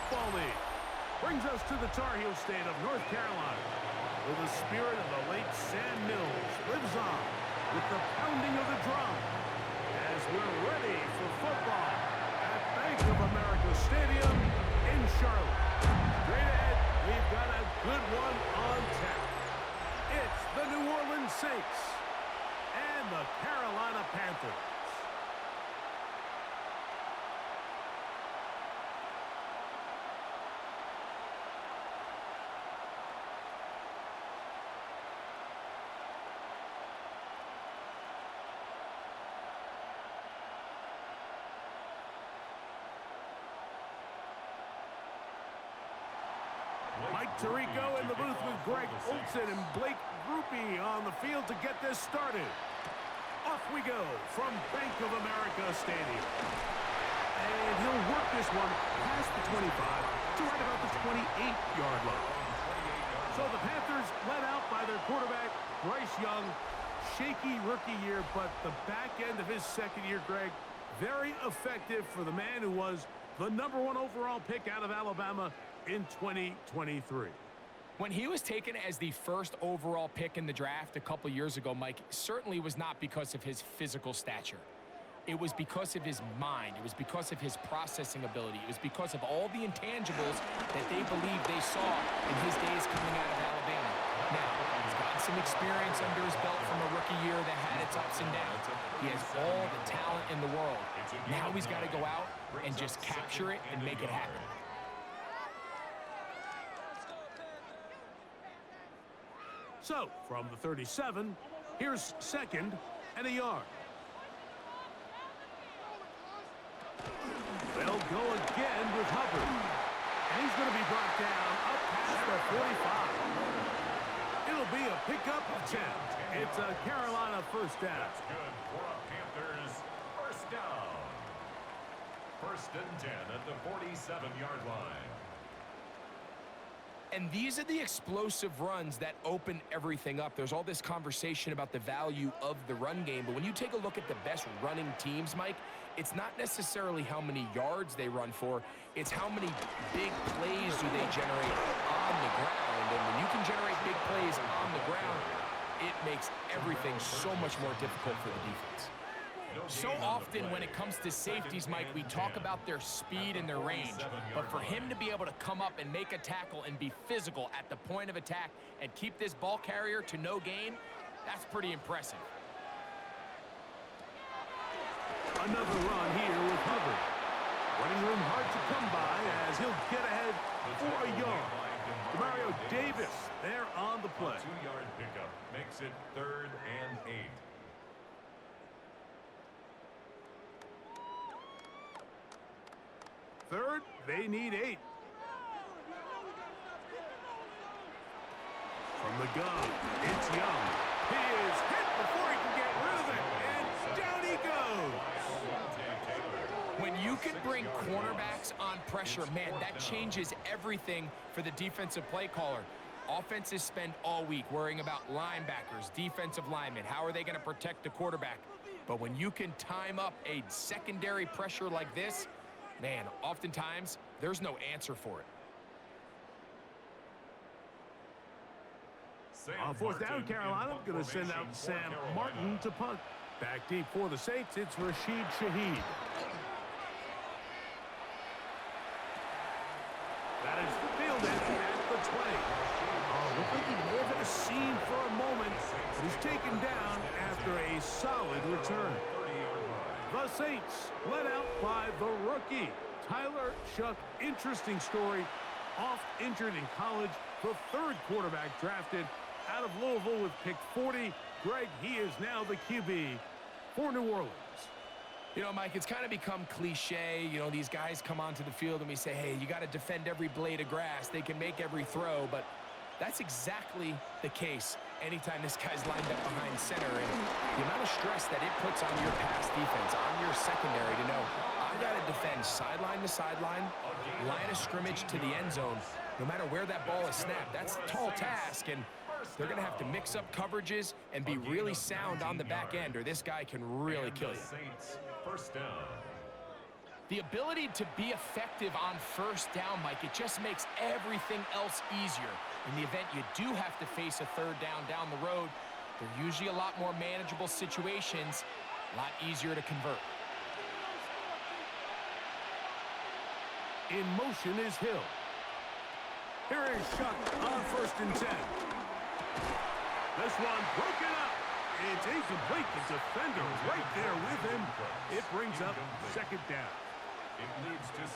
Football League. Brings us to the Tar Heel state of North Carolina, where the spirit of the late Sam Mills lives on with the pounding of the drum as we're ready for football at Bank of America Stadium in Charlotte. Straight ahead, we've got a good one on tap. It's the New Orleans Saints and the Carolina Panthers. Mike Tirico in the booth with Greg Olson and Blake Grupe on the field to get this started. Off we go from Bank of America Stadium. And he'll work this one past the 25 to right about the 28-yard line. So the Panthers led out by their quarterback, Bryce Young. Shaky rookie year, but the back end of his second year, Greg, very effective for the man who was the #1 overall pick out of Alabama in 2023. When he was taken as the first overall pick in the draft a couple years ago, Mike, certainly was not because of his physical stature. It was because of his mind. It was because of his processing ability. It was because of all the intangibles that they believed they saw in his days coming out of Alabama. Now, he's got some experience under his belt from a rookie year that had its ups and downs. He has all the talent in the world. Now he's got to go out and just capture it and make it happen. So, from the 37, here's second and a yard. They'll go again with Hubbard. And he's going to be brought down up past the 45. It'll be a pickup of 10. It's a Carolina first down. That's good for a Panthers first down. First and 10 at the 47-yard line. And these are the explosive runs that open everything up. There's all this conversation about the value of the run game, but when you take a look at the best running teams, Mike, it's not necessarily how many yards they run for, it's how many big plays do they generate on the ground. And when you can generate big plays on the ground, it makes everything so much more difficult for the defense. So often when it comes to safeties, Mike, we talk about their speed and their range. But for him to be able to come up and make a tackle and be physical at the point of attack and keep this ball carrier to no gain, that's pretty impressive. Another run here with Hubbard. Running room hard to come by as he'll get ahead for a yard. Mario Davis there on the play. 2-yard pickup makes it 3rd and 8. Third, they need 8. From the gun, it's Young. He is hit before he can get rid of it, and down he goes. When you can bring cornerbacks on pressure, man, that changes everything for the defensive play caller. Offenses spend all week worrying about linebackers, defensive linemen. How are they going to protect the quarterback? But when you can time up a secondary pressure like this, man, oftentimes, there's no answer for it. On fourth down, Carolina going to send out Sam Martin to punt. Back deep for the Saints, it's Rashid Shaheed. That is fielded at the 20. Oh, looked like he may have had a seam for a moment, but he's taken down after a solid return. The Saints led out by the rookie, Tyler Shuck. Interesting story. Oft injured in college, the 3rd quarterback drafted out of Louisville with pick 40. Greg, he is now the QB for New Orleans. You know, Mike, it's kind of become cliche. You know, these guys come onto the field and we say, hey, you got to defend every blade of grass. They can make every throw, but that's exactly the case anytime this guy's lined up behind center. And the amount of stress that it puts on your pass defense, on your secondary to know, I've got to defend sideline to sideline, line of scrimmage to the end zone, no matter where that ball is snapped. That's a tall task, and they're going to have to mix up coverages and be really sound on the back end, or this guy can really kill you. First down. The ability to be effective on first down, Mike, it just makes everything else easier. In the event you do have to face a third down the road, they're usually a lot more manageable situations, a lot easier to convert. In motion is Hill. Here is Shuck on 1st and 10. This one broken up. It's incomplete. The defender right there with him. It brings up 2nd down.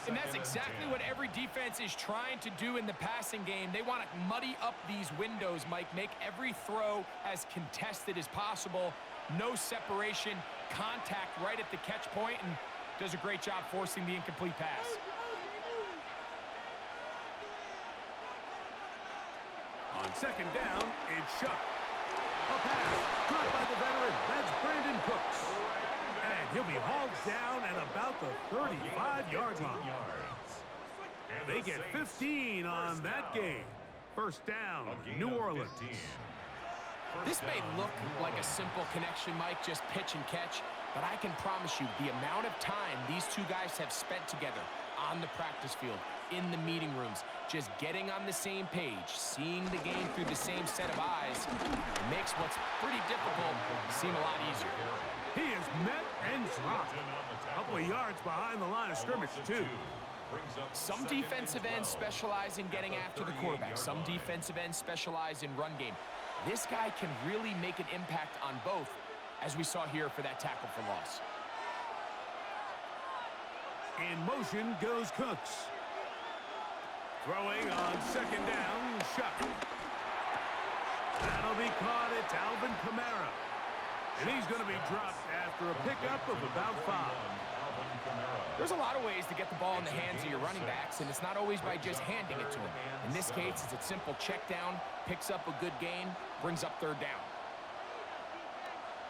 And that's exactly what every defense is trying to do in the passing game. They want to muddy up these windows, Mike, make every throw as contested as possible. No separation, contact right at the catch point, and does a great job forcing the incomplete pass. On 2nd down, it's Shuck. A pass, caught by the veteran. That's Brandon Cooks. And he'll be hauled down at about the 35-yard line. They get 15 on that game. 1st down, New Orleans. This may look like a simple connection, Mike, just pitch and catch, but I can promise you the amount of time these two guys have spent together on the practice field, in the meeting rooms, just getting on the same page, seeing the game through the same set of eyes, makes what's pretty difficult seem a lot easier. He is met and dropped. A couple of yards behind the line of scrimmage, too. Some defensive ends specialize in getting after the quarterback. Some defensive ends specialize in run game. This guy can really make an impact on both, as we saw here for that tackle for loss. In motion goes Cooks. Throwing on 2nd down, Shuck. That'll be caught. It's Alvin Kamara. And he's going to be dropped after a pickup of about 5. There's a lot of ways to get the ball in the hands of your running backs, and it's not always by just handing it to them. In this case, it's a simple check down, picks up a good gain, brings up 3rd down.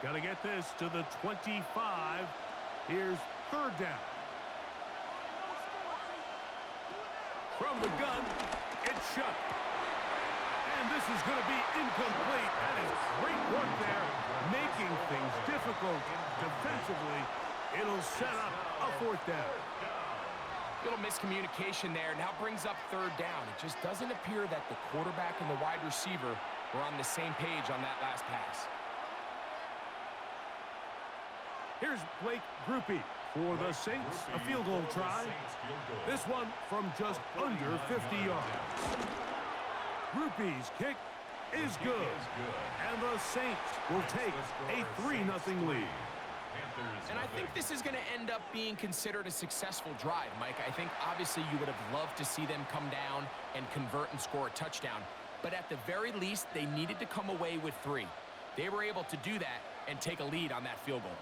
Got to get this to the 25. Here's 3rd down. From the gun, it's Shuck. And this is going to be incomplete. That is great work there, making things difficult defensively. It'll set up a 4th down. Little miscommunication there. Now brings up 3rd down. It just doesn't appear that the quarterback and the wide receiver were on the same page on that last pass. Here's Blake Grupe for the Saints. A field goal try. This one from just under 50 yards. Grupe's kick is good. And the Saints will take a 3-0 lead. And I think this is going to end up being considered a successful drive, Mike. I think obviously you would have loved to see them come down and convert and score a touchdown. But at the very least, they needed to come away with 3. They were able to do that and take a lead on that field goal.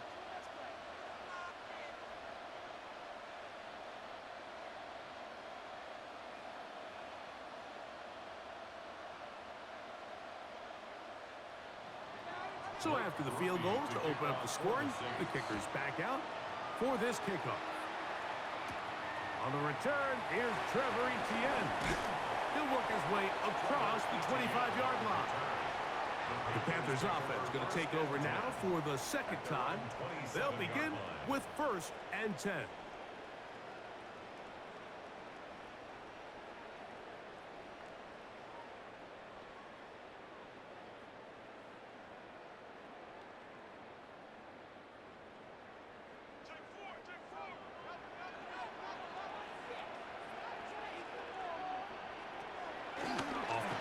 So after the field goal to open up the scoring, the kicker's back out for this kickoff. On the return, here's Trevor Etienne. He'll work his way across the 25-yard line. The Panthers offense going to take over now for the 2nd time. They'll begin with 1st and 10.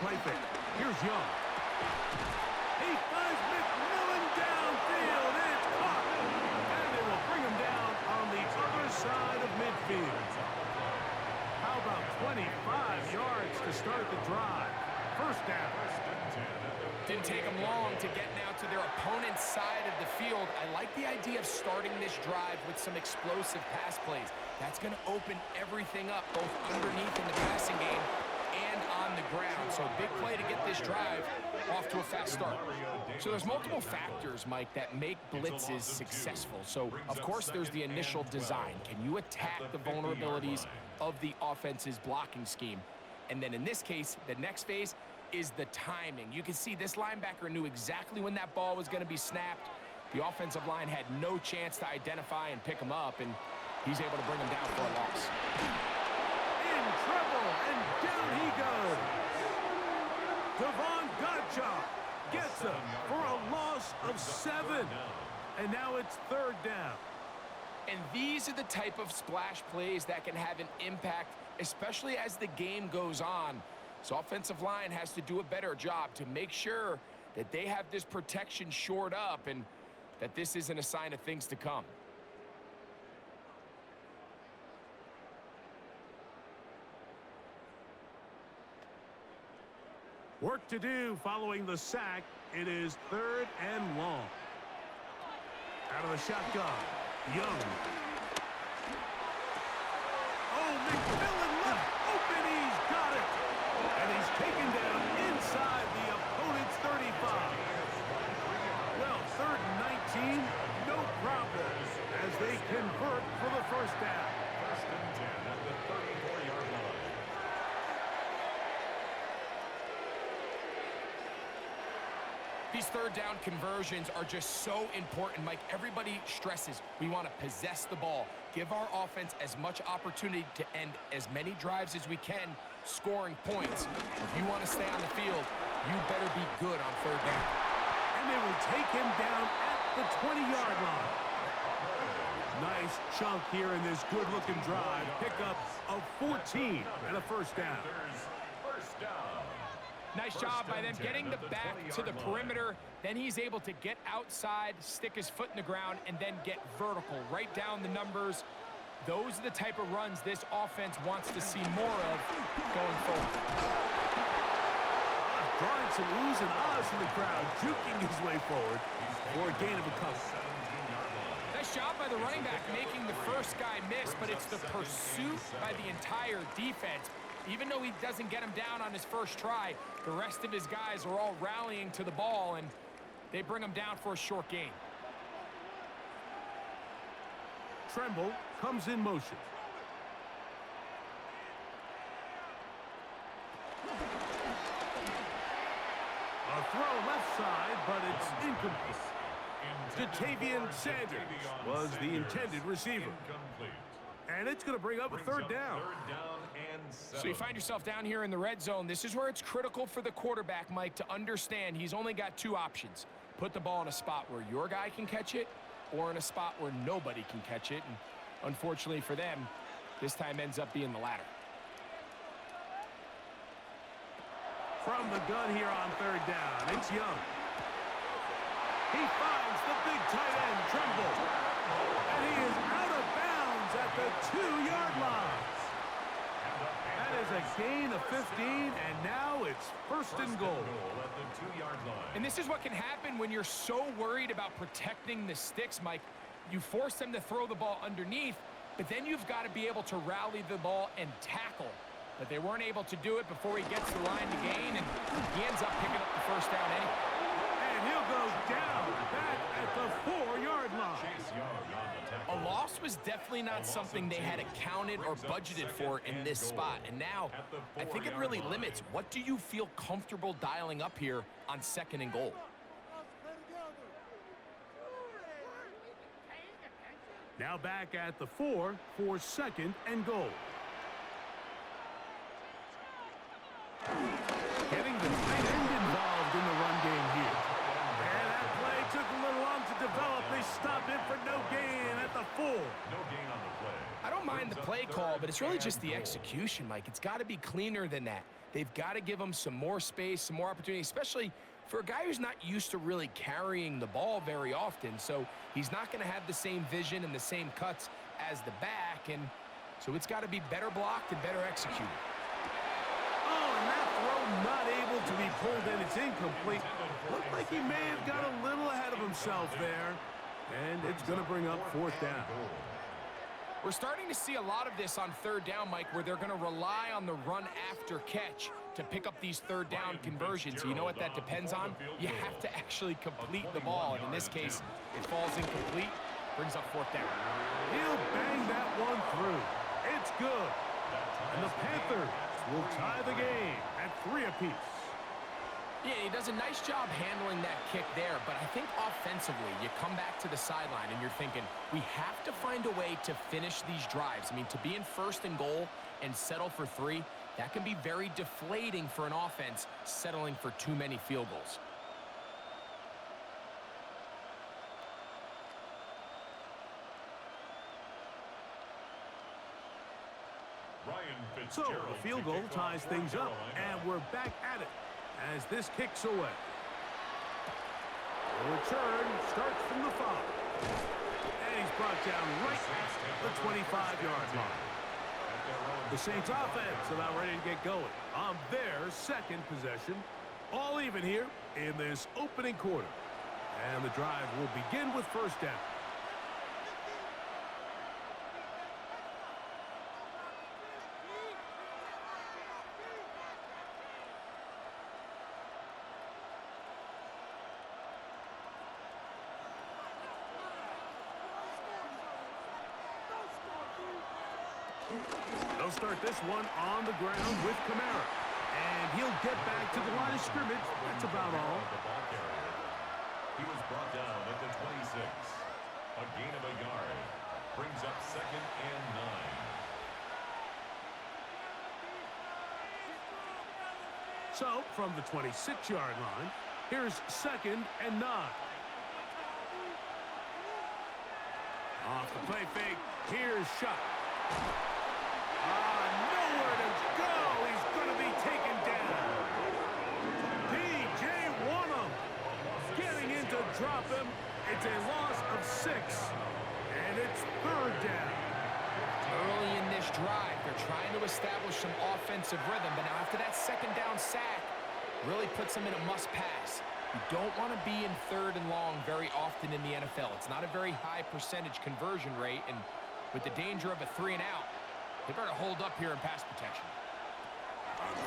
Play fake. Here's Young. He finds McMillan downfield. It's caught. And they will bring him down on the other side of midfield. How about 25 yards to start the drive? 1st down. Didn't take them long to get now to their opponent's side of the field. I like the idea of starting this drive with some explosive pass plays. That's going to open everything up, both underneath in the passing game and on the ground. So big play to get this drive off to a fast start. So there's multiple factors, Mike, that make blitzes successful. So, of course, there's the initial design. Can you attack the vulnerabilities of the offense's blocking scheme? And then in this case, the next phase is the timing. You can see this linebacker knew exactly when that ball was going to be snapped. The offensive line had no chance to identify and pick him up. And He's able to bring him down for a loss. In trouble, and down he goes. Devon Gottschalk gets him for a loss of 7. And now it's 3rd down. And these are the type of splash plays that can have an impact, especially as the game goes on. So offensive line has to do a better job to make sure that they have this protection shored up and that this isn't a sign of things to come. Work to do following the sack. It is 3rd and long. Out of the shotgun, Young. Oh, McMillan left open. He's got it. And he's taken down inside the opponent's 35. Well, 3rd and 19, no problem as they convert for the 1st down. 1st and 10 at the 34-yard line. These 3rd down conversions are just so important, Mike. Everybody stresses we want to possess the ball, give our offense as much opportunity to end as many drives as we can, scoring points. If you want to stay on the field, you better be good on 3rd down. And they will take him down at the 20-yard line. Nice chunk here in this good-looking drive. Pickup of 14 and a 1st down. 1st down. Nice job by them getting the back to the perimeter. Then he's able to get outside, stick his foot in the ground, and then get vertical. Right down the numbers. Those are the type of runs this offense wants to see more of going forward. Drawing some oohs and ahs from the crowd, juking his way forward for a gain of a couple. Nice job by the running back making the first guy miss, but it's the pursuit by the entire defense. Even though he doesn't get him down on his first try, the rest of his guys are all rallying to the ball, and they bring him down for a short gain. Tremble comes in motion. A throw left side, but it's incomplete. Jatavian Sanders was the intended receiver. And it's going to bring up a 3rd down. So you find yourself down here in the red zone. This is where it's critical for the quarterback, Mike, to understand he's only got 2 options. Put the ball in a spot where your guy can catch it or in a spot where nobody can catch it. And unfortunately for them, this time ends up being the latter. From the gun here on 3rd down, it's Young. He finds the big tight end, Tremble. And he is out of bounds at the 2-yard line. That is a gain of 15, and now it's 1st and goal. At the 2-yard line. And this is what can happen when you're so worried about protecting the sticks, Mike. You force them to throw the ball underneath, but then you've got to be able to rally the ball and tackle. But they weren't able to do it before he gets the line to gain, and he ends up picking up the 1st down anyway. And he'll go down back at the 4-yard line. A loss was definitely not something they had accounted or budgeted for in this spot. And now, I think it really limits. What do you feel comfortable dialing up here on 2nd and goal? Now back at the 4 for 2nd and goal. Getting the tight end involved in the run game here. And that play took a little long to develop. They stop it for no gain at the 4. No gain on the play. I don't mind the play call, but it's really just the execution, Mike. It's got to be cleaner than that. They've got to give him some more space, some more opportunity, especially for a guy who's not used to really carrying the ball very often. So he's not going to have the same vision and the same cuts as the back, and so it's got to be better blocked and better executed. Oh, and that throw not able to be pulled in. It's incomplete. Looked like he may have got a little ahead of himself there. And it's going to bring up 4th down. We're starting to see a lot of this on 3rd down, Mike, where they're going to rely on the run after catch to pick up these 3rd down conversions. So you know what that depends on? You have to actually complete the ball. And in this case, it falls incomplete, brings up 4th down. He'll bang that one through. It's good. And the Panthers will tie the game at 3 apiece. Yeah, he does a nice job handling that kick there, but I think offensively, you come back to the sideline and you're thinking, we have to find a way to finish these drives. I mean, to be in first and goal and settle for 3, that can be very deflating for an offense settling for too many field goals. So the field goal ties things up, and we're back at it as this kicks away. The return starts from the 5. And he's brought down right at the 25-yard line. The Saints offense about ready to get going on their second possession. All even here in this opening quarter. And the drive will begin with first down. They'll start this one on the ground with Kamara. And he'll get back to the line of scrimmage. That's about all. He was brought down at the 26. A gain of a yard. Brings up 2nd and 9. So, from the 26-yard line, here's 2nd and 9. Off the play fake, here's Shuck. Nowhere to go. He's going to be taken down. DJ Wanham getting in to drop him. It's a loss of 6, and it's 3rd down. Early in this drive, they're trying to establish some offensive rhythm, but now after that 2nd down sack, really puts them in a must-pass. You don't want to be in 3rd and long very often in the NFL. It's not a very high percentage conversion rate, and with the danger of a 3 and out, they better hold up here in pass protection.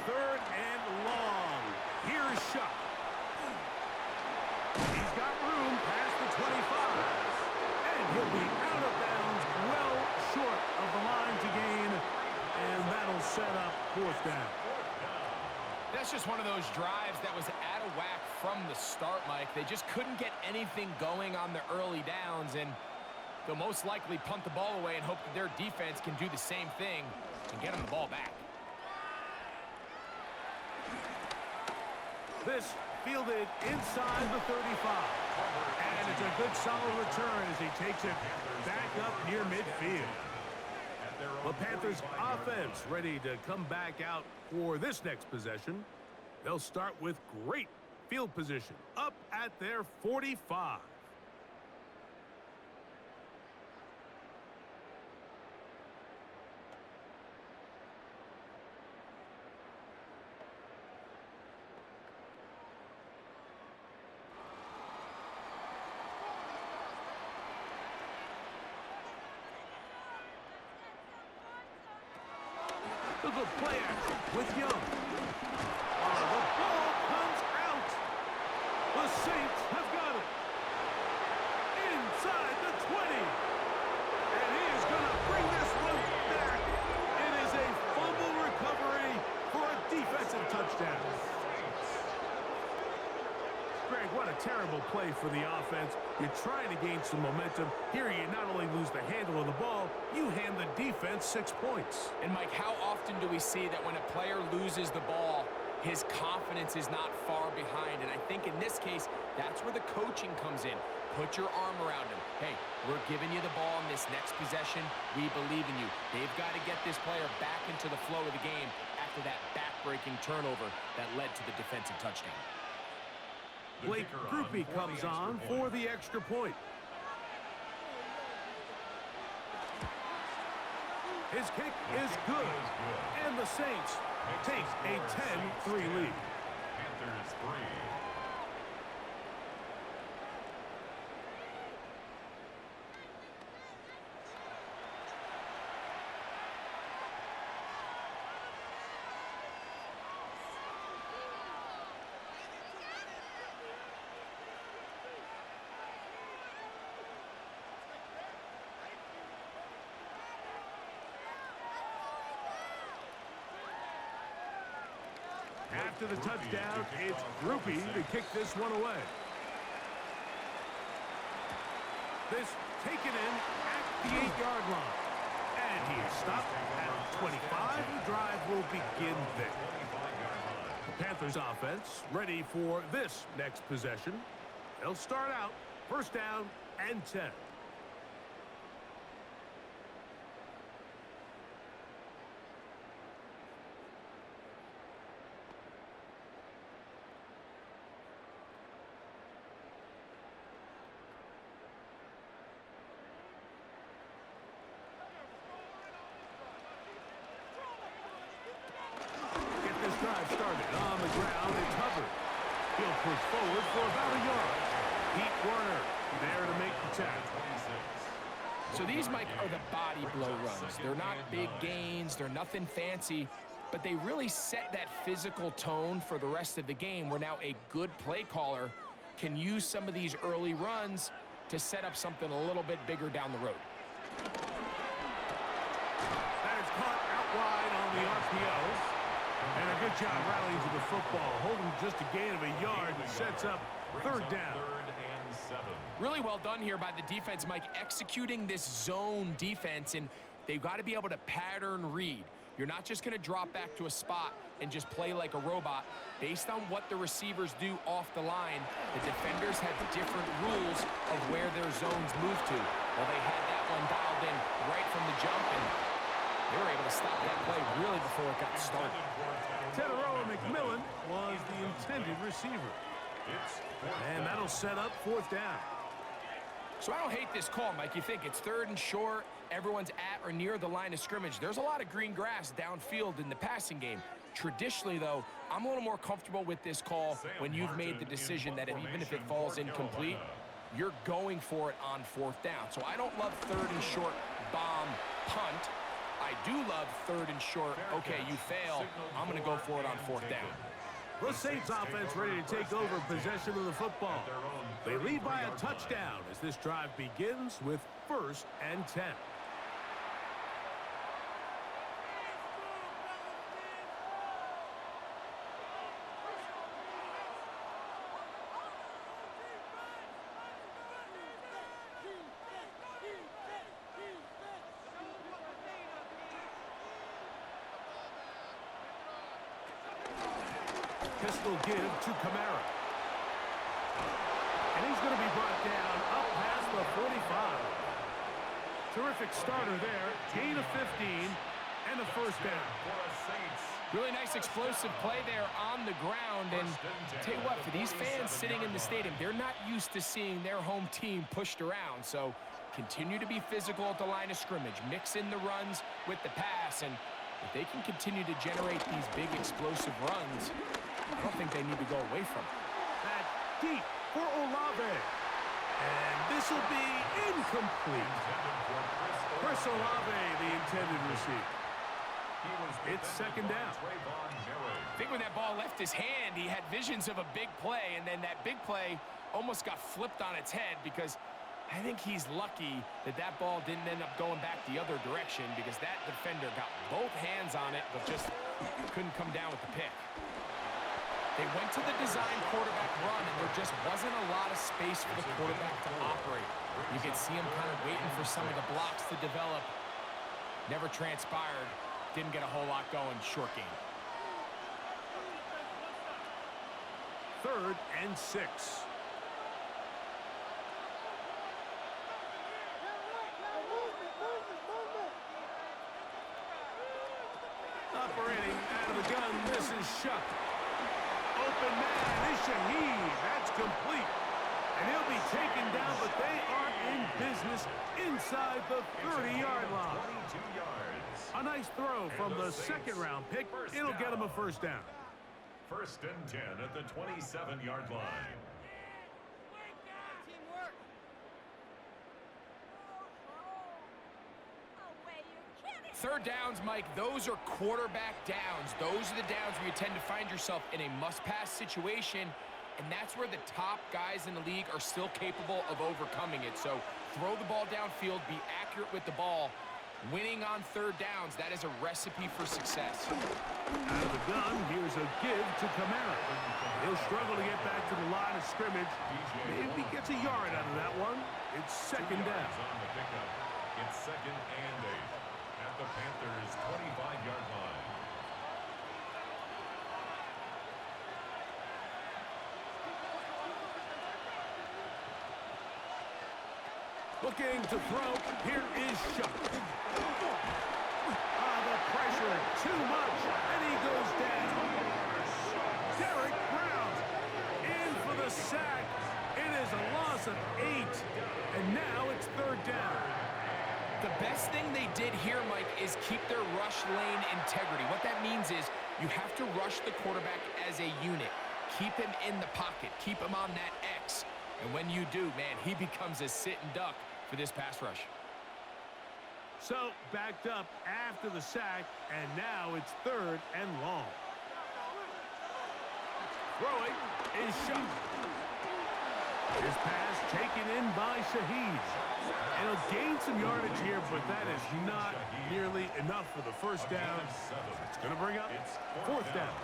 3rd and long. Here's Shuck. He's got room past the 25. And he'll be out of bounds, well short of the line to gain. And that'll set up 4th down. That's just one of those drives that was out of whack from the start, Mike. They just couldn't get anything going on the early downs, and they'll most likely punt the ball away and hope that their defense can do the same thing and get them the ball back. This fielded inside the 35. And it's a good solid return as he takes it back up near midfield. The Panthers offense ready to come back out for this next possession. They'll start with great field position up at their 45. The good play action with Young. The ball comes out. The Saints have got it. Inside the 20. And he is going to bring this one back. It is a fumble recovery for a defensive touchdown. Greg, what a terrible play for the offense. You're trying to gain some momentum. Here you not only lose the handle of the ball, you hand the defense 6 points. And Mike, how often do we see that when a player loses the ball, his confidence is not far behind? And I think in this case, that's where the coaching comes in. Put your arm around him. Hey, we're giving you the ball in this next possession. We believe in you. They've got to get this player back into the flow of the game after that back-breaking turnover that led to the defensive touchdown. Blake Groupie comes on for the extra point. His kick is good. And the Saints take a 10-3 lead. Panthers 3. After the touchdown, it's Groupie to kick this one away. This taken in at the 8-yard line. And he is stopped at 25. The drive will begin there. The Panthers offense ready for this next possession. They'll start out first down and 10. Drive started on the ground. It's Hubbard. He'll push forward for about a yard. Pete Werner there to make the tackle. So these, Mike, are the body blow runs. They're not big gains. They're nothing fancy, but they really set that physical tone for the rest of the game where now a good play caller can use some of these early runs to set up something a little bit bigger down the road. That is caught out wide on the RPO. And a good job rallying to the football. Holding just a gain of a yard and sets up third down. Really well done here by the defense, Mike, executing this zone defense, and they've got to be able to pattern read. You're not just going to drop back to a spot and just play like a robot. Based on what the receivers do off the line, the defenders have different rules of where their zones move to. Well, they had that one dialed in right from the jump, and they were able to stop that play really before it got started. Teteroa McMillan was the intended receiver. And that'll set up fourth down. So I don't hate this call, Mike. You think it's third and short, everyone's at or near the line of scrimmage. There's a lot of green grass downfield in the passing game. Traditionally, though, I'm a little more comfortable with this call when you've made the decision that even if it falls incomplete, you're going for it on fourth down. So I don't love third and short bomb punt. I do love third and short. Okay, you fail. I'm going to go for it on fourth down. The Saints offense ready to take over possession of the football. They lead by a touchdown as this drive begins with first and 10. Pistol give to Kamara. And he's going to be brought down up past the 45. Terrific starter there. Gain of 15 and a first down. Really nice explosive play there on the ground. And tell you what, for these fans sitting in the stadium, they're not used to seeing their home team pushed around. So continue to be physical at the line of scrimmage. Mix in the runs with the pass. And if they can continue to generate these big explosive runs, I don't think they need to go away from it. That deep for Olave. And this will be incomplete. Chris Olave, the intended receiver. It's second down. I think when that ball left his hand, he had visions of a big play, and then that big play almost got flipped on its head because I think he's lucky that that ball didn't end up going back the other direction because that defender got both hands on it but just couldn't come down with the pick. They went to the design quarterback run, and there just wasn't a lot of space for the quarterback to operate. You could see him kind of waiting for some of the blocks to develop. Never transpired. Didn't get a whole lot going. Short game. Third and 6. Operating out of the gun, this is Shuck. Open man is Shaheed. That's complete. And he'll be taken down, but they are in business inside the 30-yard line. A nice throw from the second-round pick. It'll get him a first down. First and 10 at the 27-yard line. Third downs, Mike, those are quarterback downs. Those are the downs where you tend to find yourself in a must-pass situation, and that's where the top guys in the league are still capable of overcoming it. So throw the ball downfield, be accurate with the ball, Winning on third downs, that is a recipe for success. Out of the gun, here's a give to Kamara. He'll struggle to get back to the line of scrimmage. Maybe gets a yard out of that one. It's second down. On the pickup. It's 2nd and 8 at the Panthers' 25-yard line. Looking to throw. Here is Shuck. The pressure, too much, and he goes down. Derek Brown in for the sack. It is a loss of 8, and now it's third down. The best thing they did here, Mike, is keep their rush lane integrity. What that means is you have to rush the quarterback as a unit. Keep him in the pocket. Keep him on that X. And when you do, man, he becomes a sitting duck for this pass rush. So, backed up after the sack, and now it's third and long. Throwing is Shuck. His pass taken in by Shaheed. And he'll gain some yardage here, but that is not nearly enough for the first down. It's going to bring up fourth down.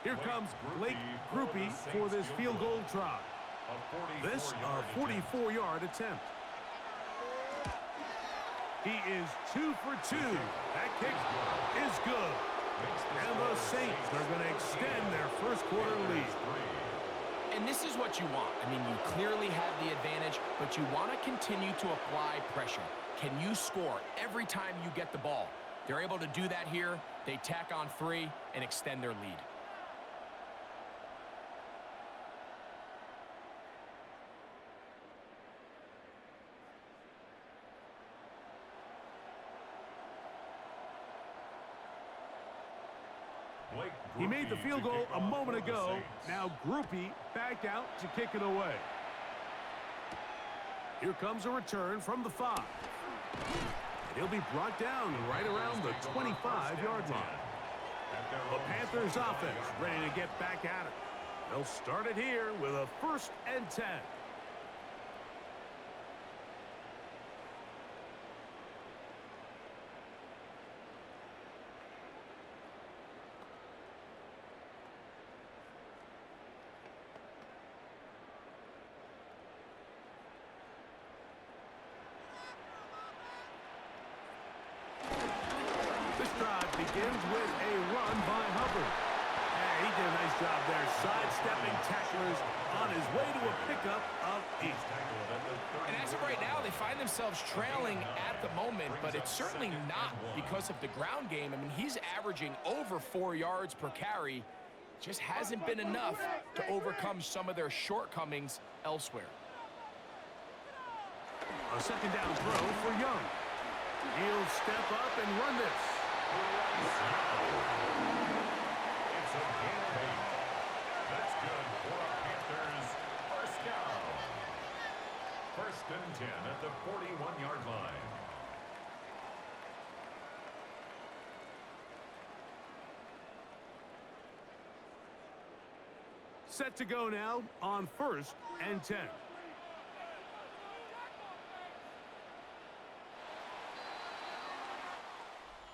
Here comes Blake Grupe for this field goal try. This a 44-yard attempt. He is 2 for 2. That kick is good. And the Saints are going to extend their first quarter lead. And this is what you want. I mean, you clearly have the advantage, but you want to continue to apply pressure. Can you score every time you get the ball? They're able to do that here. They tack on 3 and extend their lead. He made the field goal a moment ago. Now Grupe back out to kick it away. Here comes a return from the 5. And he'll be brought down right around the 25-yard line. The Panthers offense ready to get back at it. They'll start it here with a 1st and 10. Begins with a run by Hubbard. He did a nice job there, sidestepping tacklers on his way to a pickup of 8. And as of right now, they find themselves trailing at the moment, but it's certainly not because of the ground game. I mean, he's averaging over 4 yards per carry. Just hasn't been enough to overcome some of their shortcomings elsewhere. A second down throw for Young. He'll step up and run this. It's a gain of 8. That's good for a Panthers first down. 1st and 10 at the 41-yard line. Set to go now on 1st and 10.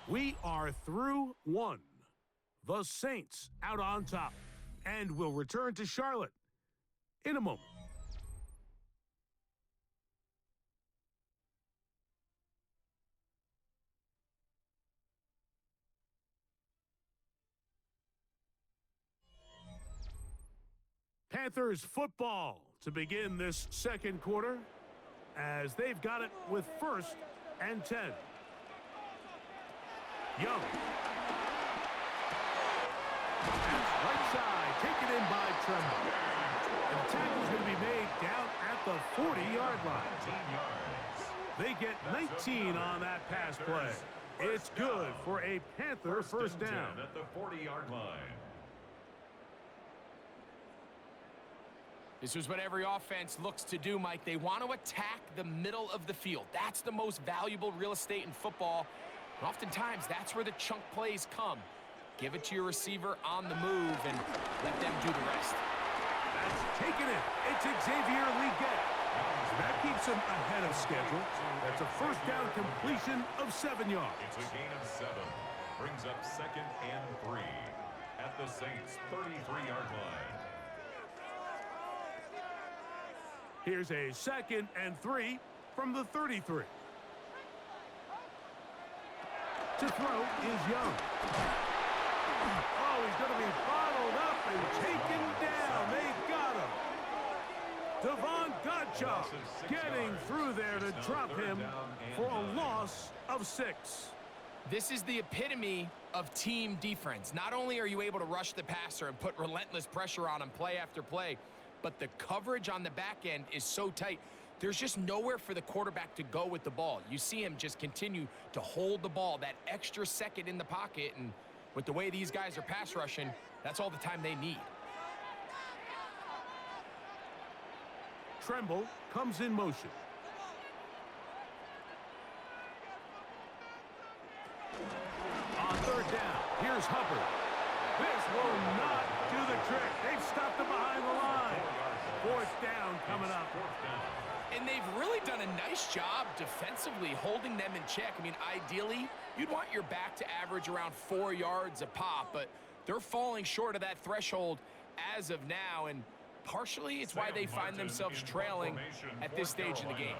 We are through 1. The Saints out on top. And will return to Charlotte in a moment. Panthers football to begin this second quarter as they've got it with 1st and 10. Young. That's right side, taken in by Tremble. And the tackle's going to be made down at the 40-yard line. They get 19 on that pass play. It's good for a Panther first down. At the 40-yard line. This is what every offense looks to do, Mike. They want to attack the middle of the field. That's the most valuable real estate in football. And oftentimes, that's where the chunk plays come. Give it to your receiver on the move and let them do the rest. That's taken in. It's Xavier Leggett. That keeps him ahead of schedule. That's a first down completion of 7 yards. It's a gain of 7. Brings up 2nd and 3 at the Saints' 33-yard line. Here's a 2nd and 3 from the 33. To throw is Young. Oh, he's going to be bottled up and taken down. They got him. Devon Godchaux getting through there to drop him for a loss of 6. This is the epitome of team defense. Not only are you able to rush the passer and put relentless pressure on him play after play, but the coverage on the back end is so tight. There's just nowhere for the quarterback to go with the ball. You see him just continue to hold the ball that extra second in the pocket, and with the way these guys are pass rushing, that's all the time they need. Tremble comes in motion. On 3rd down, here's Hubbard. This will not do the trick. They've stopped him behind the line. 4th down coming up. And they've really done a nice job defensively holding them in check. I mean, ideally, you'd want your back to average around 4 yards a pop, but they're falling short of that threshold as of now, and partially it's why they find themselves trailing at this stage in the game.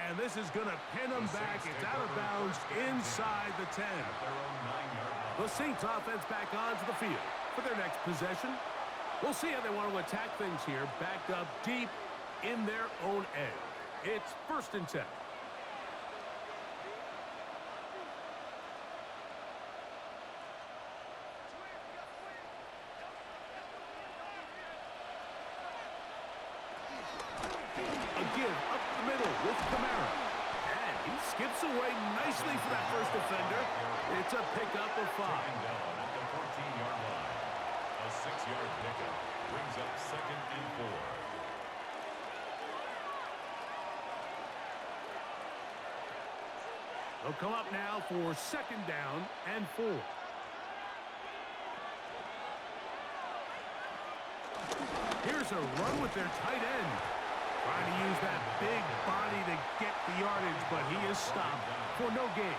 And this is going to pin them back. It's out of bounds inside the 10. The Saints offense back onto the field for their next possession. We'll see how they want to attack things here, backed up deep in their own end. It's 1st and 10. Up the middle with Kamara. And he skips away nicely for that first defender. It's a pickup of 5. Down at the 14-yard line. A 6-yard pickup brings up 2nd and 4. They'll come up now for 2nd down and 4. Here's a run with their tight end. Trying to use that big body to get the yardage, but he is stopped for no gain.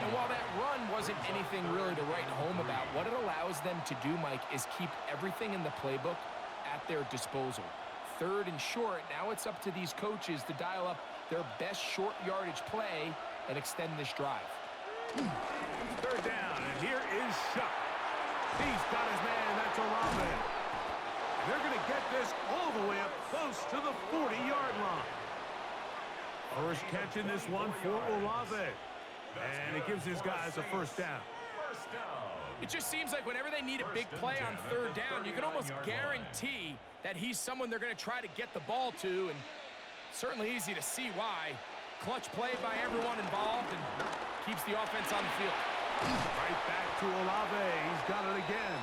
And while that run wasn't anything really to write home about, what it allows them to do, Mike, is keep everything in the playbook at their disposal. 3rd and short, now it's up to these coaches to dial up their best short yardage play and extend this drive. 3rd down, and here is Shuck. He's got his man, that's Olave. They're going to get this all the way up close to the 40-yard line. First catch in this one for Olave. And it gives his guys a 1st down. It just seems like whenever they need a big play on 3rd down, you can almost guarantee that he's someone they're going to try to get the ball to, and certainly easy to see why. Clutch play by everyone involved and keeps the offense on the field. Right back to Olave. He's got it again.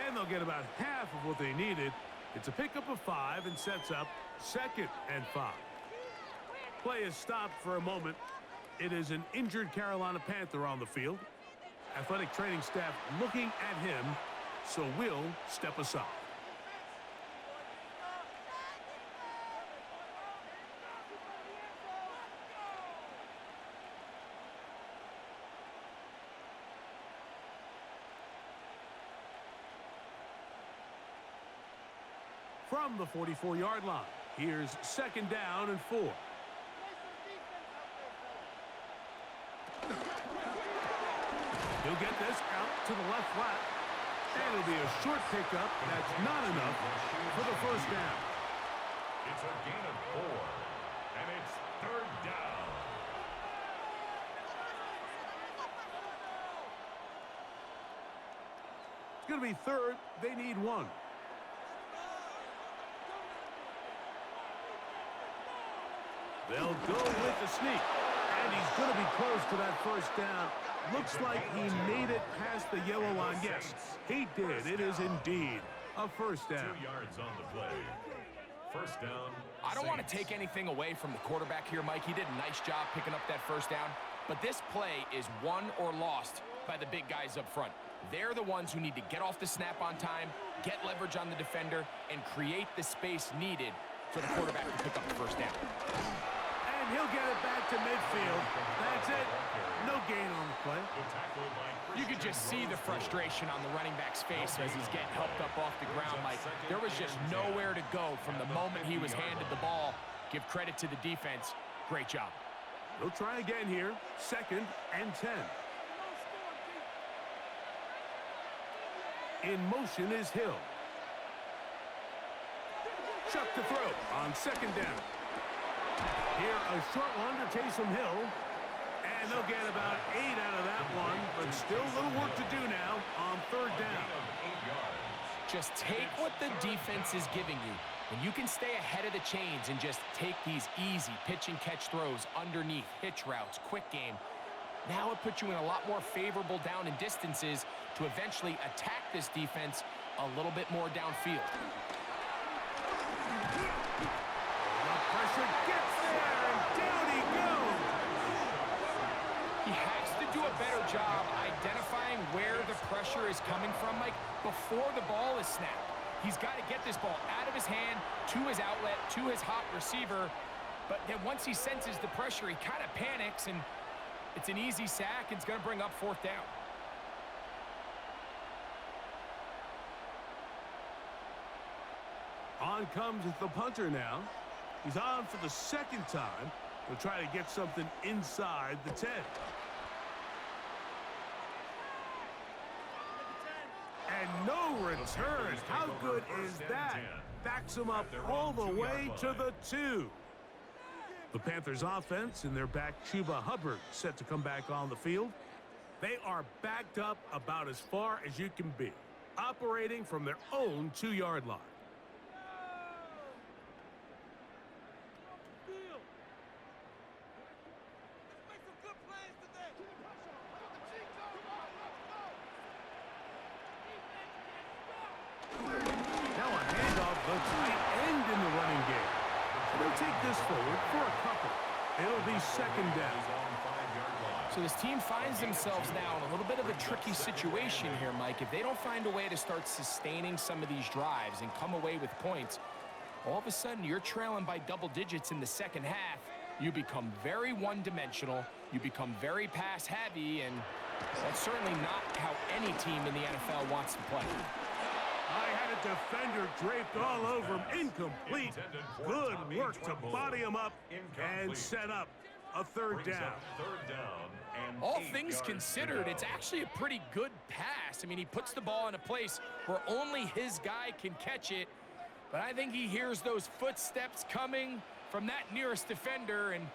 And they'll get about half of what they needed. It's a pickup of 5 and sets up 2nd and 5. Play is stopped for a moment. It is an injured Carolina Panther on the field. Athletic training staff looking at him, so we'll step aside. From the 44-yard line, here's 2nd down and 4. He'll get this out to the left flat. And it'll be a short pickup. That's not enough for the 1st down. It's a gain of 4. And it's 3rd down. It's going to be 3rd. They need 1. They'll go with the sneak. And he's going to be close to that 1st down. Looks like he made it past the yellow line. Yes, he did. It is indeed a 1st down. 2 yards on the play. 1st down. I don't want to take anything away from the quarterback here, Mike. He did a nice job picking up that 1st down. But this play is won or lost by the big guys up front. They're the ones who need to get off the snap on time, get leverage on the defender, and create the space needed for the quarterback to pick up the first down. And he'll get it back to midfield. That's it. No gain on the play. You could just see the frustration on the running back's face as he's getting helped up off the ground. Like, there was just nowhere to go from the moment he was handed the ball. Give credit to the defense. Great job. They'll try again here. 2nd and 10. In motion is Hill. Chuck to throw on 2nd down. Here, a short one to Taysom Hill. And they'll get about 8 out of that one, but still a little work to do now on 3rd down. Just take what the defense is giving you. When you can stay ahead of the chains and just take these easy pitch and catch throws underneath, hitch routes, quick game, now it puts you in a lot more favorable down and distances to eventually attack this defense a little bit more downfield. The pressure gets there, and down he goes. He has to do a better job identifying where the pressure is coming from, Mike, before the ball is snapped. He's got to get this ball out of his hand, to his outlet, to his hot receiver. But then once he senses the pressure, he kind of panics, and it's an easy sack. It's going to bring up 4th down. On comes the punter now. He's on for the 2nd time. He'll try to get something inside the 10. And no return. How good is that? Backs him up all the way to the 2. The Panthers offense and their back Chuba Hubbard set to come back on the field. They are backed up about as far as you can be, operating from their own 2-yard line. Now a handoff the tight end in the running game. They'll take this forward for a couple. It'll be 2nd down. So this team finds themselves now in a little bit of a tricky situation here, Mike. If they don't find a way to start sustaining some of these drives and come away with points, all of a sudden you're trailing by double digits in the 2nd half. You become very one-dimensional. You become very pass-heavy, and that's certainly not how any team in the NFL wants to play. I had a defender draped all over him. Incomplete. Good work to body him up and set up a 3rd down. All things considered, it's actually a pretty good pass. I mean, he puts the ball in a place where only his guy can catch it. But I think he hears those footsteps coming from that nearest defender, and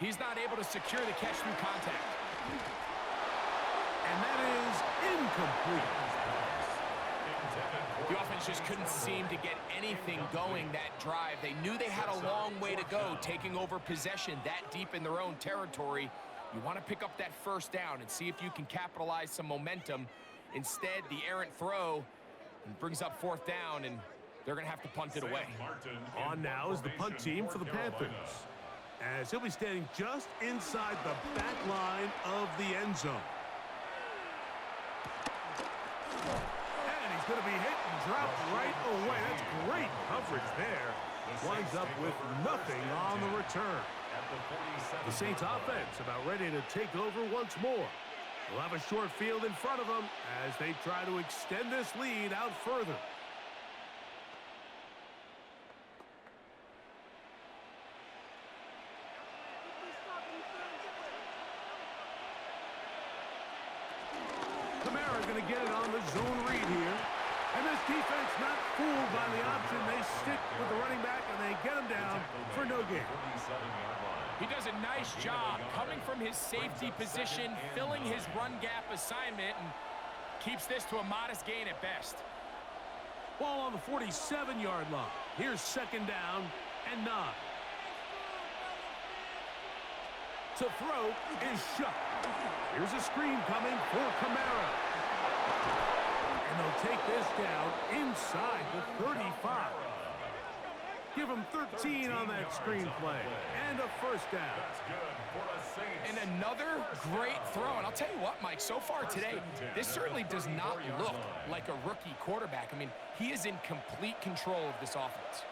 he's not able to secure the catch through contact. And that is incomplete. The offense just couldn't seem to get anything going that drive. They knew they had a long way to go, taking over possession that deep in their own territory. You want to pick up that 1st down and see if you can capitalize some momentum. Instead, the errant throw brings up 4th down, and they're going to have to punt it away. On now is the punt team for the Panthers, as he'll be standing just inside the back line of the end zone. Going to be hit and dropped right away. That's great coverage there. Winds up with nothing on the return. The Saints offense about ready to take over once more. They'll have a short field in front of them as they try to extend this lead out further. Kamara going to get it on the zone read here. And this defense not fooled by the option. They stick with the running back, and they get him down for no gain. He does a nice job coming from his safety position, filling his run gap assignment, and keeps this to a modest gain at best. Ball on the 47-yard line. Here's 2nd down and 9. To throw is Shuck. Here's a screen coming for Kamara. And they'll take this down inside the 35. Give him 13 on that screenplay. And a first down. That's good for the Saints. And another great throw. And I'll tell you what, Mike, so far today, this certainly does not look like a rookie quarterback. I mean, he is in complete control of this offense.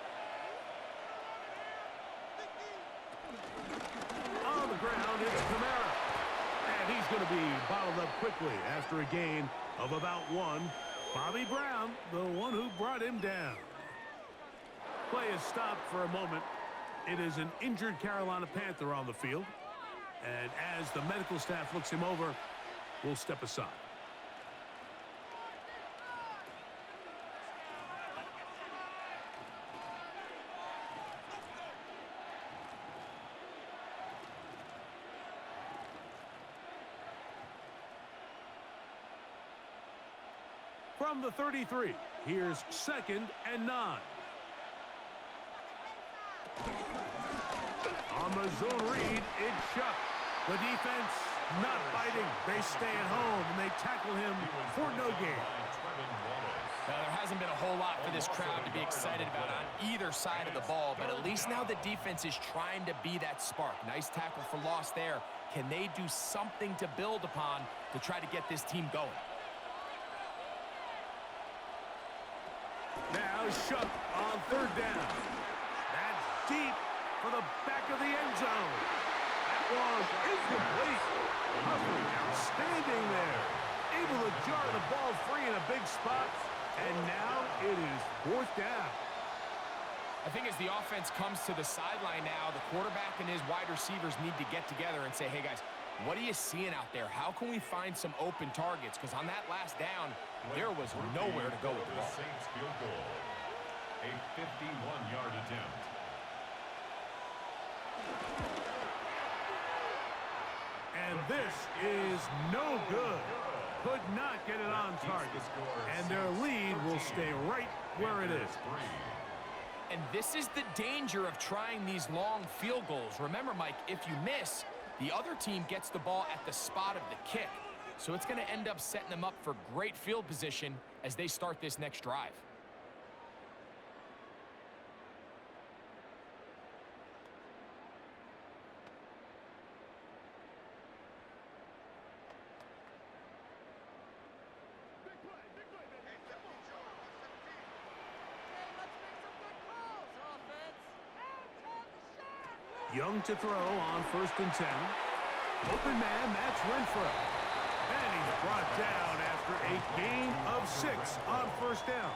On the ground, it's Kamara. And he's going to be bottled up quickly after a gain of about 1. Bobby Brown, the one who brought him down. Play is stopped for a moment. It is an injured Carolina Panther on the field. And as the medical staff looks him over, we'll step aside. From the 33, here's 2nd and 9. On the zone read, it's shut. The defense not biting. They stay at home, and they tackle him for no gain. Now, there hasn't been a whole lot for this crowd to be excited about on either side of the ball, but at least now the defense is trying to be that spark. Nice tackle for loss there. Can they do something to build upon to try to get this team going? Now Shuck on 3rd down. That's deep for the back of the end zone. That was incomplete. Humphrey outstanding there. Able to jar the ball free in a big spot. And now it is 4th down. I think as the offense comes to the sideline now, the quarterback and his wide receivers need to get together and say, hey, guys, what are you seeing out there? How can we find some open targets? Because on that last down, there was nowhere to go with the ball. Saints field goal. A 51-yard attempt. And this is no good. Could not get it on target. And their lead will stay right where it is. And this is the danger of trying these long field goals. Remember, Mike, if you miss, the other team gets the ball at the spot of the kick. So it's going to end up setting them up for great field position as they start this next drive. Young to throw on 1st and 10. Open man, that's Renfro. And he's brought down after a gain of 6 on 1st down.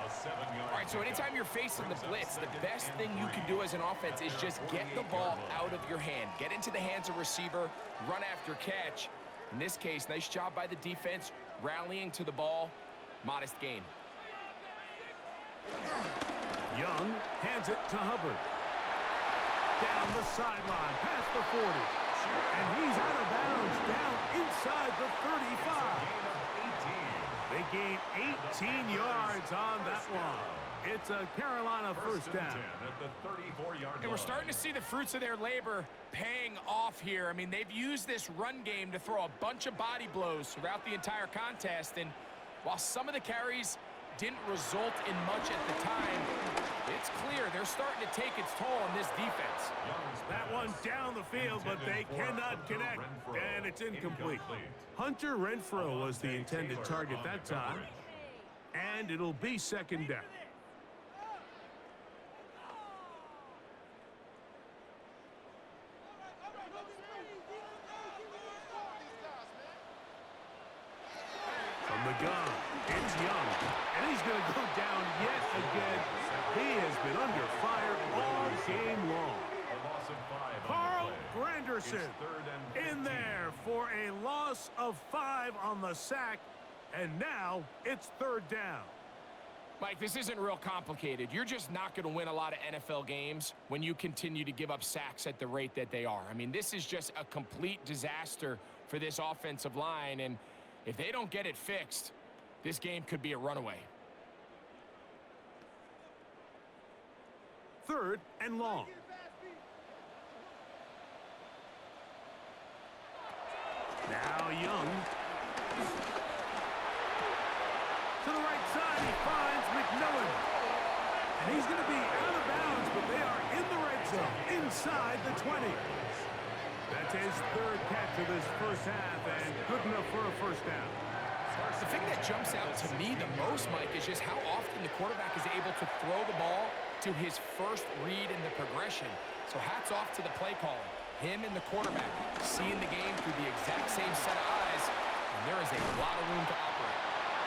All right, so anytime you're facing the blitz, the best thing you can do as an offense is just get the ball out of your hand. Get into the hands of receiver, run after catch. In this case, nice job by the defense, rallying to the ball. Modest gain. Young hands it to Hubbard. Down the sideline, past the 40. And he's out of bounds, down inside the 35. They gain 18 yards on that one. It's a Carolina 1st down. And we're starting to see the fruits of their labor paying off here. I mean, they've used this run game to throw a bunch of body blows throughout the entire contest. And while some of the carries didn't result in much at the time, it's clear they're starting to take its toll on this defense. That one down the field, but they cannot connect, and it's incomplete. Hunter Renfro was the intended target that time, and it'll be 2nd down. From the gun, it's Young, and he's going to go down yet again. He has been under fire all game long. Carl Granderson in there for a loss of 5 on the sack, and now it's 3rd down. Mike, this isn't real complicated. You're just not going to win a lot of NFL games when you continue to give up sacks at the rate that they are. I mean, this is just a complete disaster for this offensive line, and if they don't get it fixed, this game could be a runaway. 3rd and long. Now Young. To the right side, he finds McMillan. He's going to be out of bounds, but they are in the red zone, inside the 20. That's his third catch of this first half, and good enough for a first down. The thing that jumps out to me the most, Mike, is just how often the quarterback is able to throw the ball to his first read in the progression. So hats off to the play caller. Him and the quarterback seeing the game through the exact same set of eyes, and there is a lot of room to operate.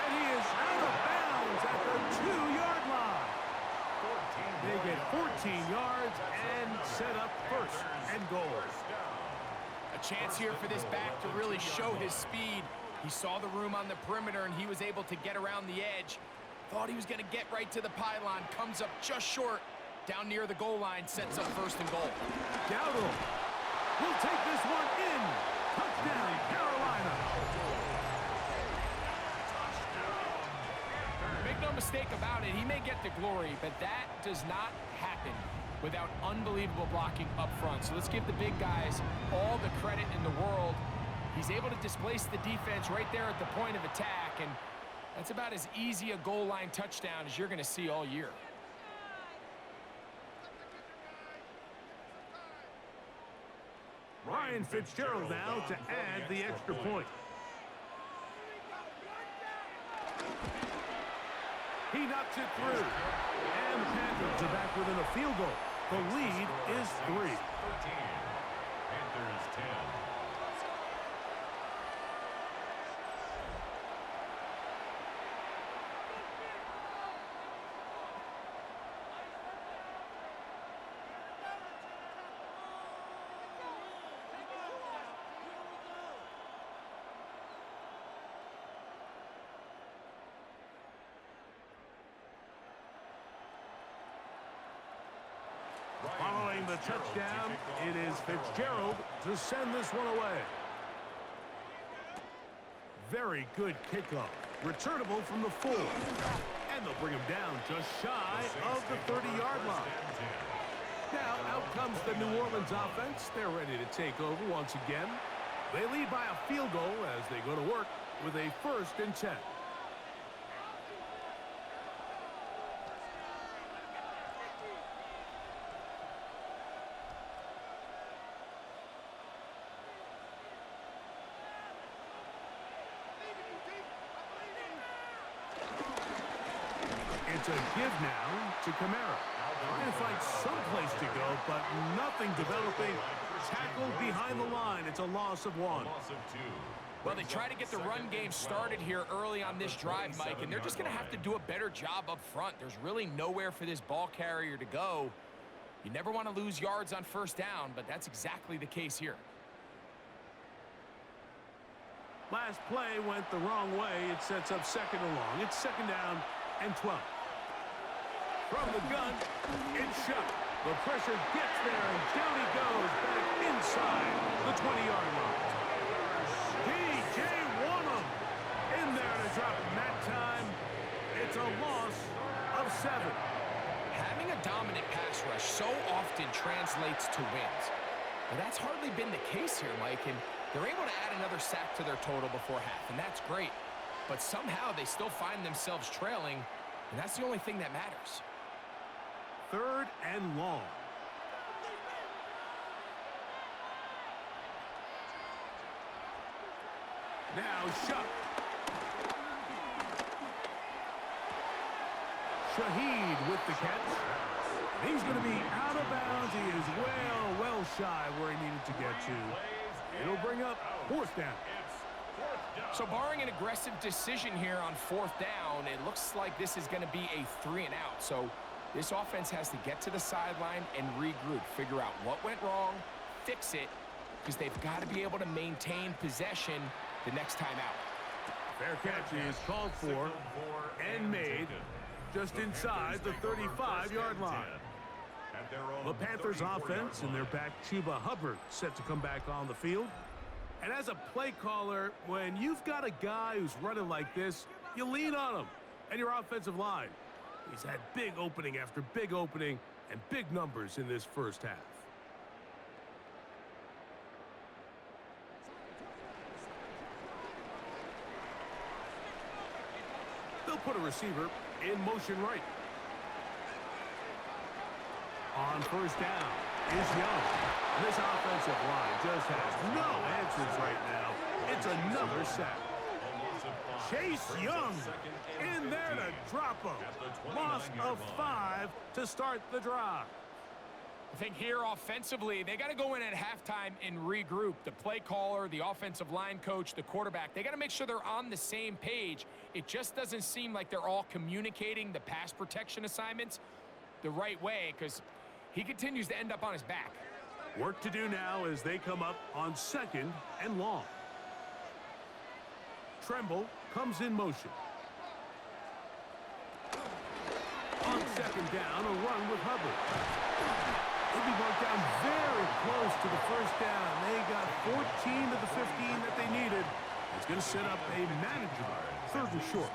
And he is out of bounds at the 2-yard line. They get 14 yards and set up first and goal. A chance here for this back to really show his speed. He saw the room on the perimeter, and he was able to get around the edge. Thought he was going to get right to the pylon. Comes up just short. Down near the goal line, sets up first and goal. Dowdle will take this one in. Touchdown, Carolina. Make no mistake about it, he may get the glory, but that does not happen without unbelievable blocking up front. So let's give the big guys all the credit in the world. He's able to displace the defense right there at the point of attack, and that's about as easy a goal line touchdown as you're going to see all year. Ryan Fitzgerald now to add the extra point. He knocks it through. And the Panthers are back within a field goal. The lead is 3. 13. Panthers 10. Following the touchdown, it is Fitzgerald to send this one away. Very good kickoff. Returnable from the 4. And they'll bring him down just shy of the 30-yard line. Now, out comes the New Orleans offense. They're ready to take over once again. They lead by a field goal as they go to work with a 1st and 10. It's a give now to Kamara. Trying to find some place to go, but nothing developing. Tackled behind the line. It's a loss of 1. Well, they try to get the run game started here early on this drive, Mike, and they're just going to have to do a better job up front. There's really nowhere for this ball carrier to go. You never want to lose yards on first down, but that's exactly the case here. Last play went the wrong way. It sets up 2nd and long. It's 2nd down and 12. From the gun, it's shot. The pressure gets there, and down he goes back inside the 20-yard line. DJ Wonnum in there to drop him that time. It's a loss of 7. Having a dominant pass rush so often translates to wins. But that's hardly been the case here, Mike, and they're able to add another sack to their total before half, and that's great. But somehow they still find themselves trailing, and that's the only thing that matters. 3rd and long. Now Shuck. Shaheed with the catch. He's going to be out of bounds. He is well shy where he needed to get to. It'll bring up 4th down. So barring an aggressive decision here on 4th down, it looks like this is going to be a 3 and out. So this offense has to get to the sideline and regroup, figure out what went wrong, fix it, because they've got to be able to maintain possession the next time out. Fair catch is called for and made just inside the 35-yard line. The Panthers offense and their back Chuba Hubbard set to come back on the field. And as a play caller, when you've got a guy who's running like this, you lean on him and your offensive line. He's had big opening after big opening and big numbers in this first half. They'll put a receiver in motion right. On first down is Young. This offensive line just has no answers right now. It's another sack. Chase Young in there to drop him. Loss of 5 to start the drive. I think here offensively, they got to go in at halftime and regroup. The play caller, the offensive line coach, the quarterback, they got to make sure they're on the same page. It just doesn't seem like they're all communicating the pass protection assignments the right way because he continues to end up on his back. Work to do now as they come up on 2nd and long. Tremble comes in motion. On 2nd down, a run with Hubbard. They'll be marked down very close to the first down. They got 14 to the 15 that they needed. It's going to set up a manageable 3rd and short.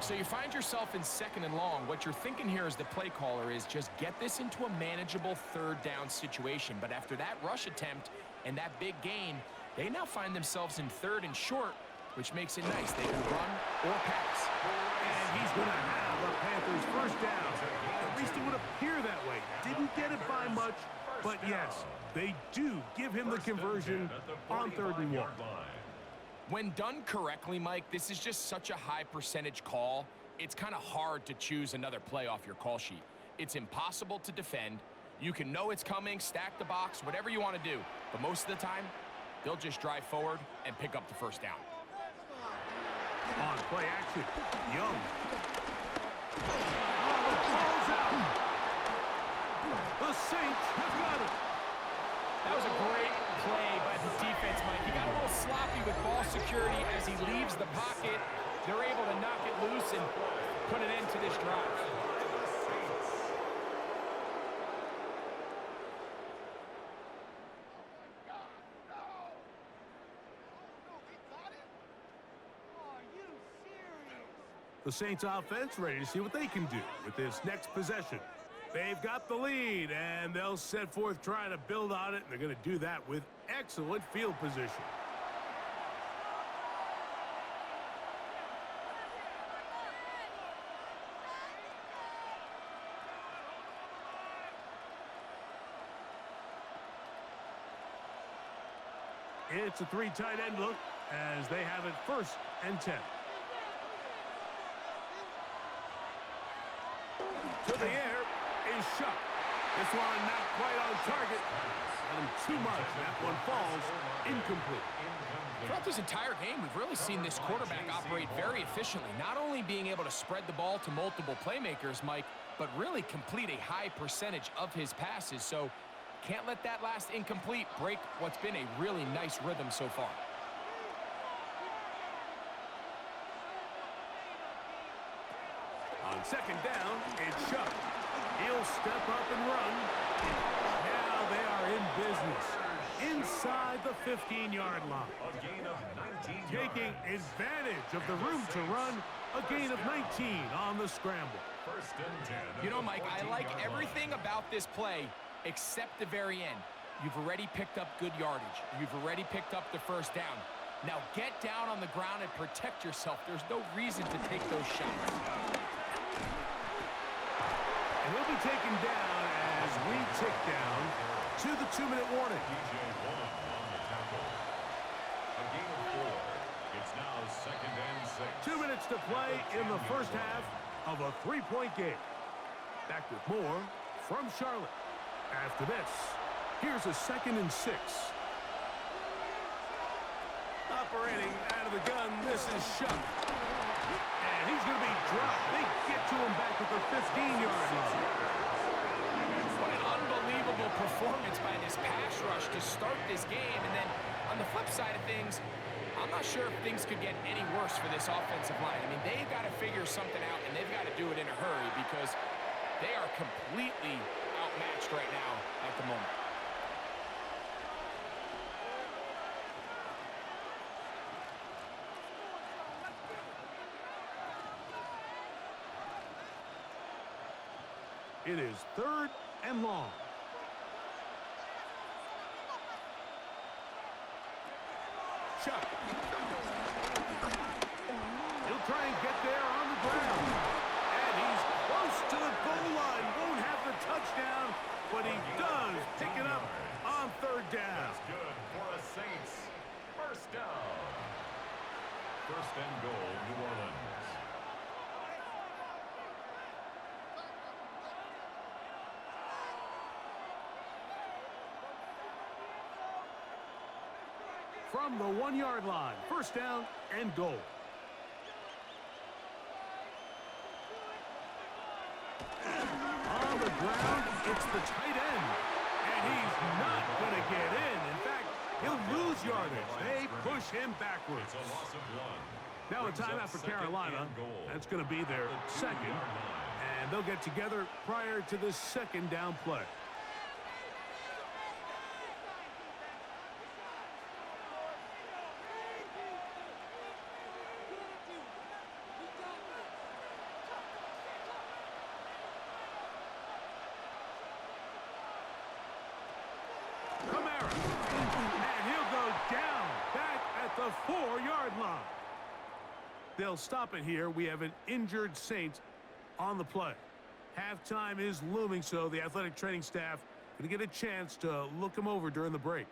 So you find yourself in 2nd and long. What you're thinking here as the play caller is just get this into a manageable 3rd down situation. But after that rush attempt and that big gain, they now find themselves in 3rd and short, which makes it nice. They can run or pass. And he's going to have a Panthers first down. At least it would appear that way. Didn't get it by much, but yes, they do give him the conversion on 3rd and 1. When done correctly, Mike, this is just such a high percentage call. It's kind of hard to choose another play off your call sheet. It's impossible to defend. You can know it's coming, stack the box, whatever you want to do. But most of the time, they'll just drive forward and pick up the first down. On play action, Young. Oh, the ball's out. The Saints have got it. That was a great play by the defense, Mike. He got a little sloppy with ball security as he leaves the pocket. They're able to knock it loose and put an end to this drive. The Saints offense ready to see what they can do with this next possession. They've got the lead, and they'll set forth trying to build on it, and they're going to do that with excellent field position. It's a 3 tight end look as they have it 1st and 10. To the air is Shuck. This one not quite on target. Got him too much. That one falls incomplete. Throughout this entire game, we've really seen this quarterback operate very efficiently, not only being able to spread the ball to multiple playmakers, Mike, but really complete a high percentage of his passes. So can't let that last incomplete break what's been a really nice rhythm so far. On 2nd down, it's Shuck. He'll step up and run. Now they are in business inside the 15-yard line. Taking advantage of the room to run, a gain of 19 on the scramble. You know, Mike, I like everything about this play except the very end. You've already picked up good yardage. You've already picked up the first down. Now get down on the ground and protect yourself. There's no reason to take those shots. And he'll be taken down as we tick down to the 2-minute warning. 2 minutes to play in the first half of a 3-point game. Back with more from Charlotte. After this, here's a 2nd and 6. Operating out of the gun, this is Shuck. And he's going to be dropped. They get to him back at the 15-yard line. What an unbelievable performance by this pass rush to start this game. And then on the flip side of things, I'm not sure if things could get any worse for this offensive line. I mean, they've got to figure something out, and they've got to do it in a hurry because they are completely outmatched right now at the moment. It is 3rd and long. Chuck. He'll try and get there on the ground. And he's close to the goal line. Won't have the touchdown, but he does pick it up on third down. That's good for a Saints first down. First and goal, New Orleans. From the 1-yard line, first down and goal. On the ground, it's the tight end. And he's not going to get in. In fact, he'll lose yardage. They push him backwards. It's a loss of 1. Now a timeout for Carolina. That's going to be their second. And they'll get together prior to this second down play. And he'll go down back at the 4-yard line. They'll stop it here. We have an injured Saints on the play. Halftime is looming, so the athletic training staff going to get a chance to look him over during the break.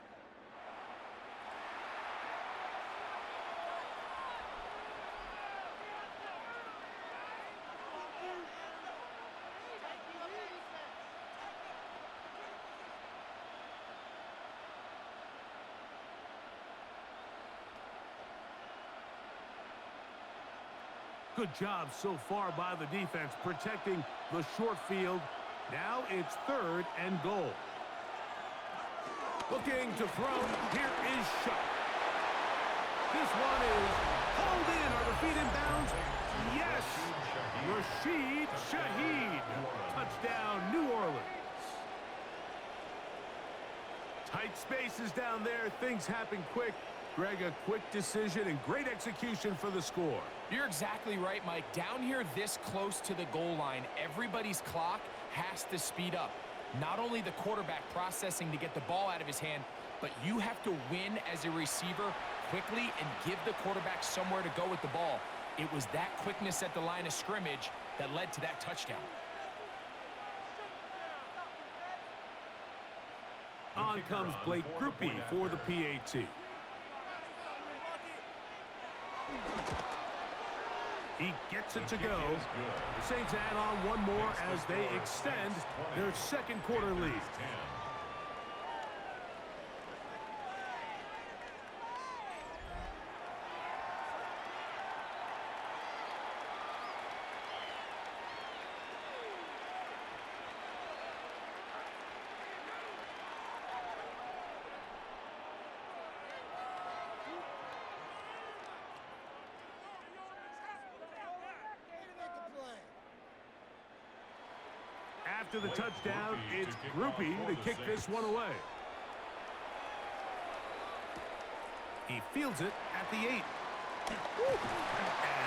Good job so far by the defense protecting the short field. Now it's third and goal. Looking to throw. Here is Shuck. This one is hauled in. Are the feet in bounds? Yes. Rashid Shaheed. Touchdown, New Orleans. Tight spaces down there. Things happen quick. Greg, a quick decision and great execution for the score. You're exactly right, Mike. Down here this close to the goal line, everybody's clock has to speed up. Not only the quarterback processing to get the ball out of his hand, but you have to win as a receiver quickly and give the quarterback somewhere to go with the ball. It was that quickness at the line of scrimmage that led to that touchdown. On comes Blake Groupie for the PAT. He gets it to go. The Saints add on one more as they extend their second quarter lead. After the touchdown, it's Groupie to kick this one away. He fields it at the 8. And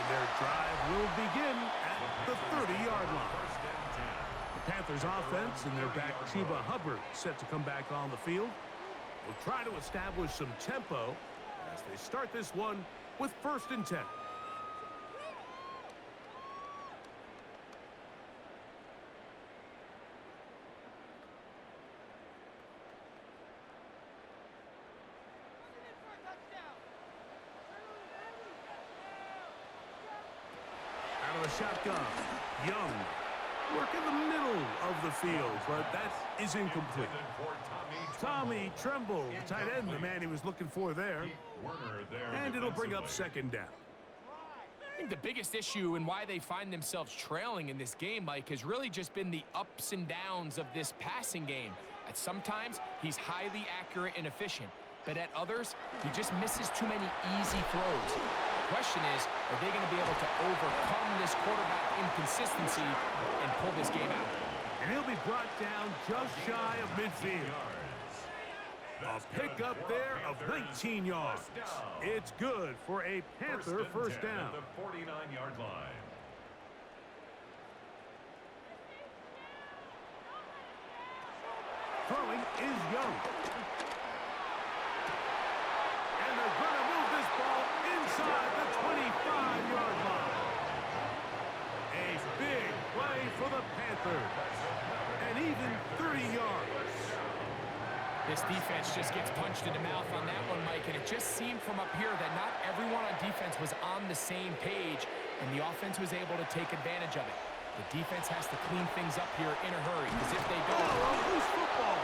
their drive will begin at the 30-yard line. The Panthers offense and their back Chuba Hubbard set to come back on the field. Will try to establish some tempo as they start this one with 1st and 10. Shotgun. Young. Work in the middle of the field, but that is incomplete. Tommy Tremble, the tight end, the man he was looking for there. And it'll bring up 2nd down. I think the biggest issue and why they find themselves trailing in this game, Mike, has really just been the ups and downs of this passing game. At sometimes, he's highly accurate and efficient, but at others, he just misses too many easy throws. The question is, are they going to be able to overcome this quarterback inconsistency and pull this game out? And he'll be brought down just shy of midfield. A pickup there of 19 yards. It's good for a Panther first down. At the 49-yard line. Throwing is Young. And they're going to move this ball inside the 25-yard line. A big play for the Panthers. And he This defense just gets punched in the mouth on that one, Mike, and it just seemed from up here that not everyone on defense was on the same page, and the offense was able to take advantage of it. The defense has to clean things up here in a hurry, because if they don't... Oh, loose football!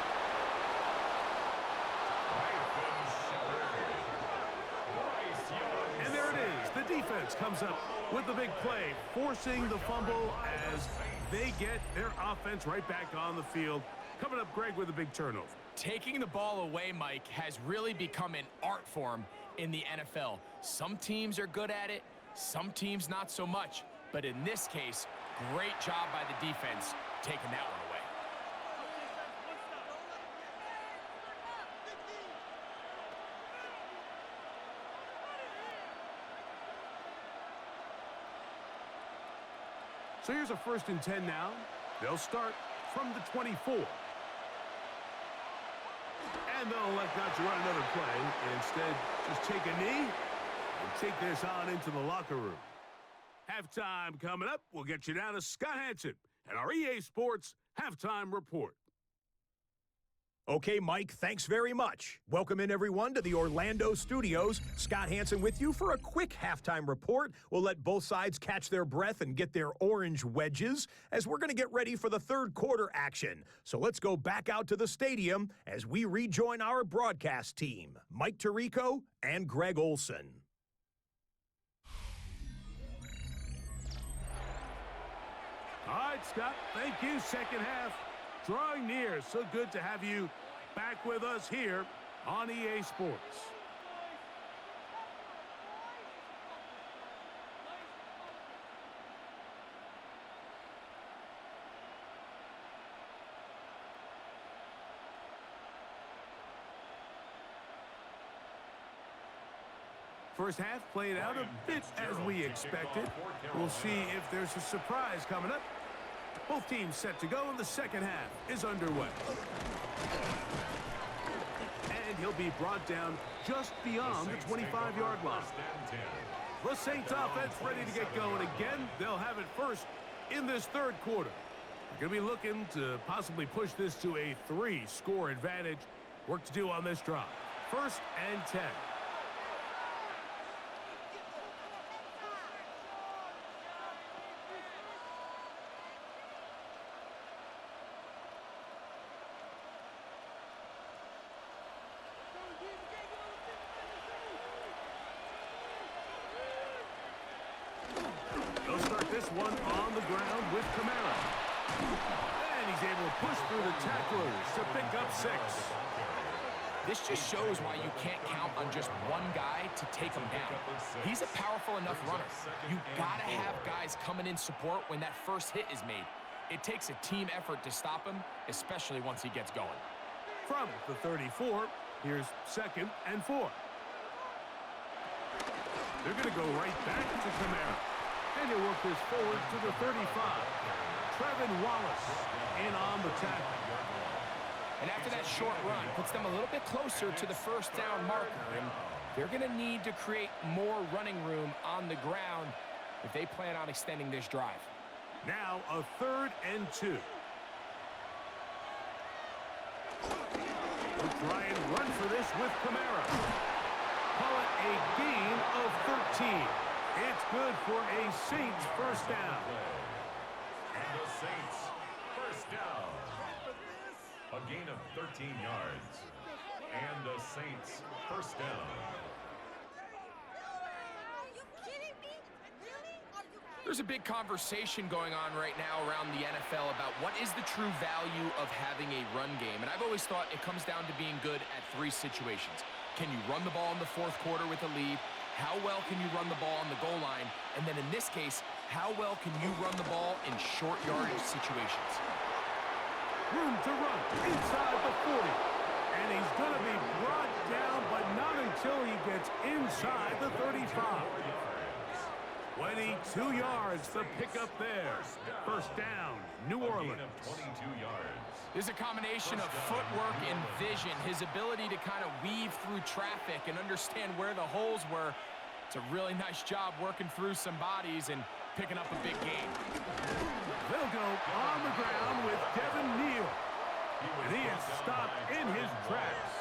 And there it is. The defense comes up with the big play, forcing the fumble as they get their offense right back on the field. Coming up, Greg, with a big turnover. Taking the ball away, Mike, has really become an art form in the NFL. Some teams are good at it, some teams not so much. But in this case, great job by the defense taking that one away. So here's a 1st and 10 now. They'll start from the 24. And they'll elect not to run another play. Instead, just take a knee and take this on into the locker room. Halftime coming up. We'll get you down to Scott Hansen and our EA Sports Halftime Report. Okay, Mike, thanks very much. Welcome in, everyone, to the Orlando studios. Scott Hansen with you for a quick halftime report. We'll let both sides catch their breath and get their orange wedges as we're going to get ready for the third quarter action. So let's go back out to the stadium as we rejoin our broadcast team, Mike Tirico and Greg Olson. All right, Scott, thank you. Second half drawing near. So good to have you back with us here on EA Sports. First half played out a bit as we expected. We'll see if there's a surprise coming up. Both teams set to go, and the second half is underway. And he'll be brought down just beyond the 25-yard line. The Saints offense ready to get going again. They'll have it first in this third quarter. They're going to be looking to possibly push this to a 3-score advantage. Work to do on this drive. 1st and 10. This one on the ground with Camara. And he's able to push through the tacklers to pick up 6. This just shows why you can't count on just one guy to take him down. He's a powerful enough runner. You gotta have guys coming in support when that first hit is made. It takes a team effort to stop him, especially once he gets going. From the 34, here's 2nd and 4. They're gonna go right back to Camara. And he'll work this forward to the 35. Trevin Wallace in on the tackle. And after that short run, puts them a little bit closer to the first down marker. And they're going to need to create more running room on the ground if they plan on extending this drive. Now a 3rd and 2. We'll try and run for this with Camara. Call it a gain of 13. It's good for a Saints first down. And the Saints first down. A gain of 13 yards. And the Saints first down. There's a big conversation going on right now around the NFL about what is the true value of having a run game. And I've always thought it comes down to being good at 3 situations. Can you run the ball in the 4th quarter with a lead? How well can you run the ball on the goal line? And then in this case, how well can you run the ball in short yardage situations? Room to run inside the 40. And he's going to be brought down, but not until he gets inside the 35. 22 yards to pick up there. First down, New Orleans. 22 yards. There's a combination of footwork and vision, his ability to kind of weave through traffic and understand where the holes were. It's a really nice job working through some bodies and picking up a big gain. They'll go on the ground with Devin Neal. And he is stopped in his tracks.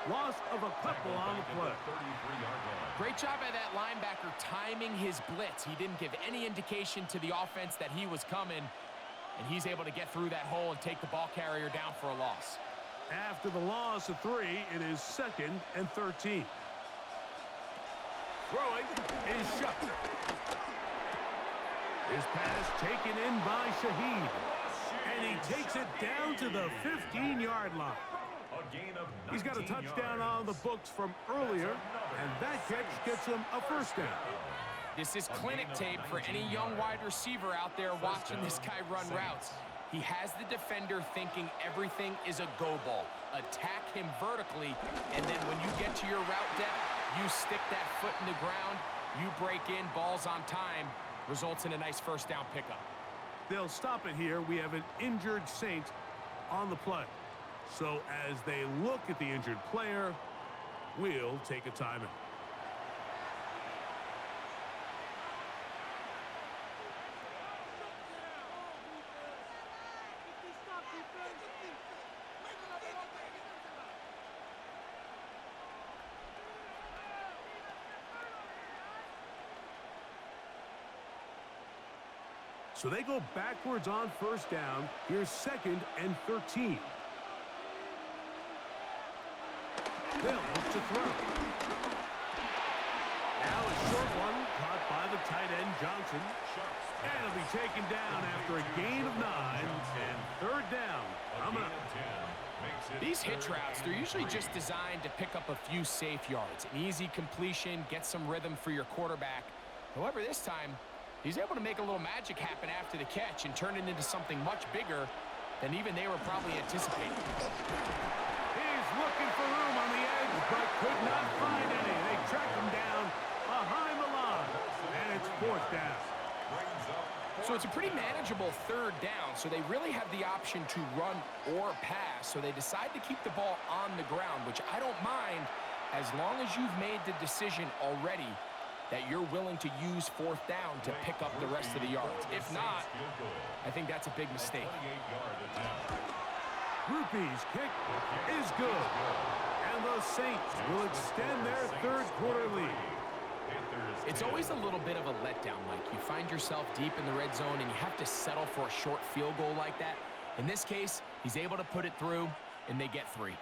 Loss of a couple on the play. Great job by that linebacker timing his blitz. He didn't give any indication to the offense that he was coming, and he's able to get through that hole and take the ball carrier down for a loss. After the loss of 3, it is 2nd and 13. Throwing is Shuck. His pass taken in by Shaheed. And he takes it down to the 15-yard line. He's got a touchdown on the books from earlier, and that catch gets him a first down. This is clinic tape for any young wide receiver out there watching this guy run routes. He has the defender thinking everything is a go ball. Attack him vertically, and then when you get to your route depth, you stick that foot in the ground, you break in, balls on time, results in a nice first down pickup. They'll stop it here. We have an injured Saint on the play. So as they look at the injured player, we'll take a timeout. So they go backwards on first down. Here's 2nd and 13. They'll look to throw. Now a short one caught by the tight end Johnson. And it'll be taken down after a gain of 9 and 3rd down. Coming up. These hitch routes, they're usually just designed to pick up a few safe yards. An easy completion, get some rhythm for your quarterback. However, this time, he's able to make a little magic happen after the catch and turn it into something much bigger than even they were probably anticipating. He's looking for room on the edge, but could not find any. They track him down behind the line, and it's 4th down. So it's a pretty manageable 3rd down, so they really have the option to run or pass, so they decide to keep the ball on the ground, which I don't mind as long as you've made the decision already that you're willing to use 4th down to pick up the rest of the yards. If not, I think that's a big mistake. Rupee's kick is good. And the Saints will extend their 3rd quarter lead. It's always a little bit of a letdown, Mike. You find yourself deep in the red zone and you have to settle for a short field goal like that. In this case, he's able to put it through, and they get 3.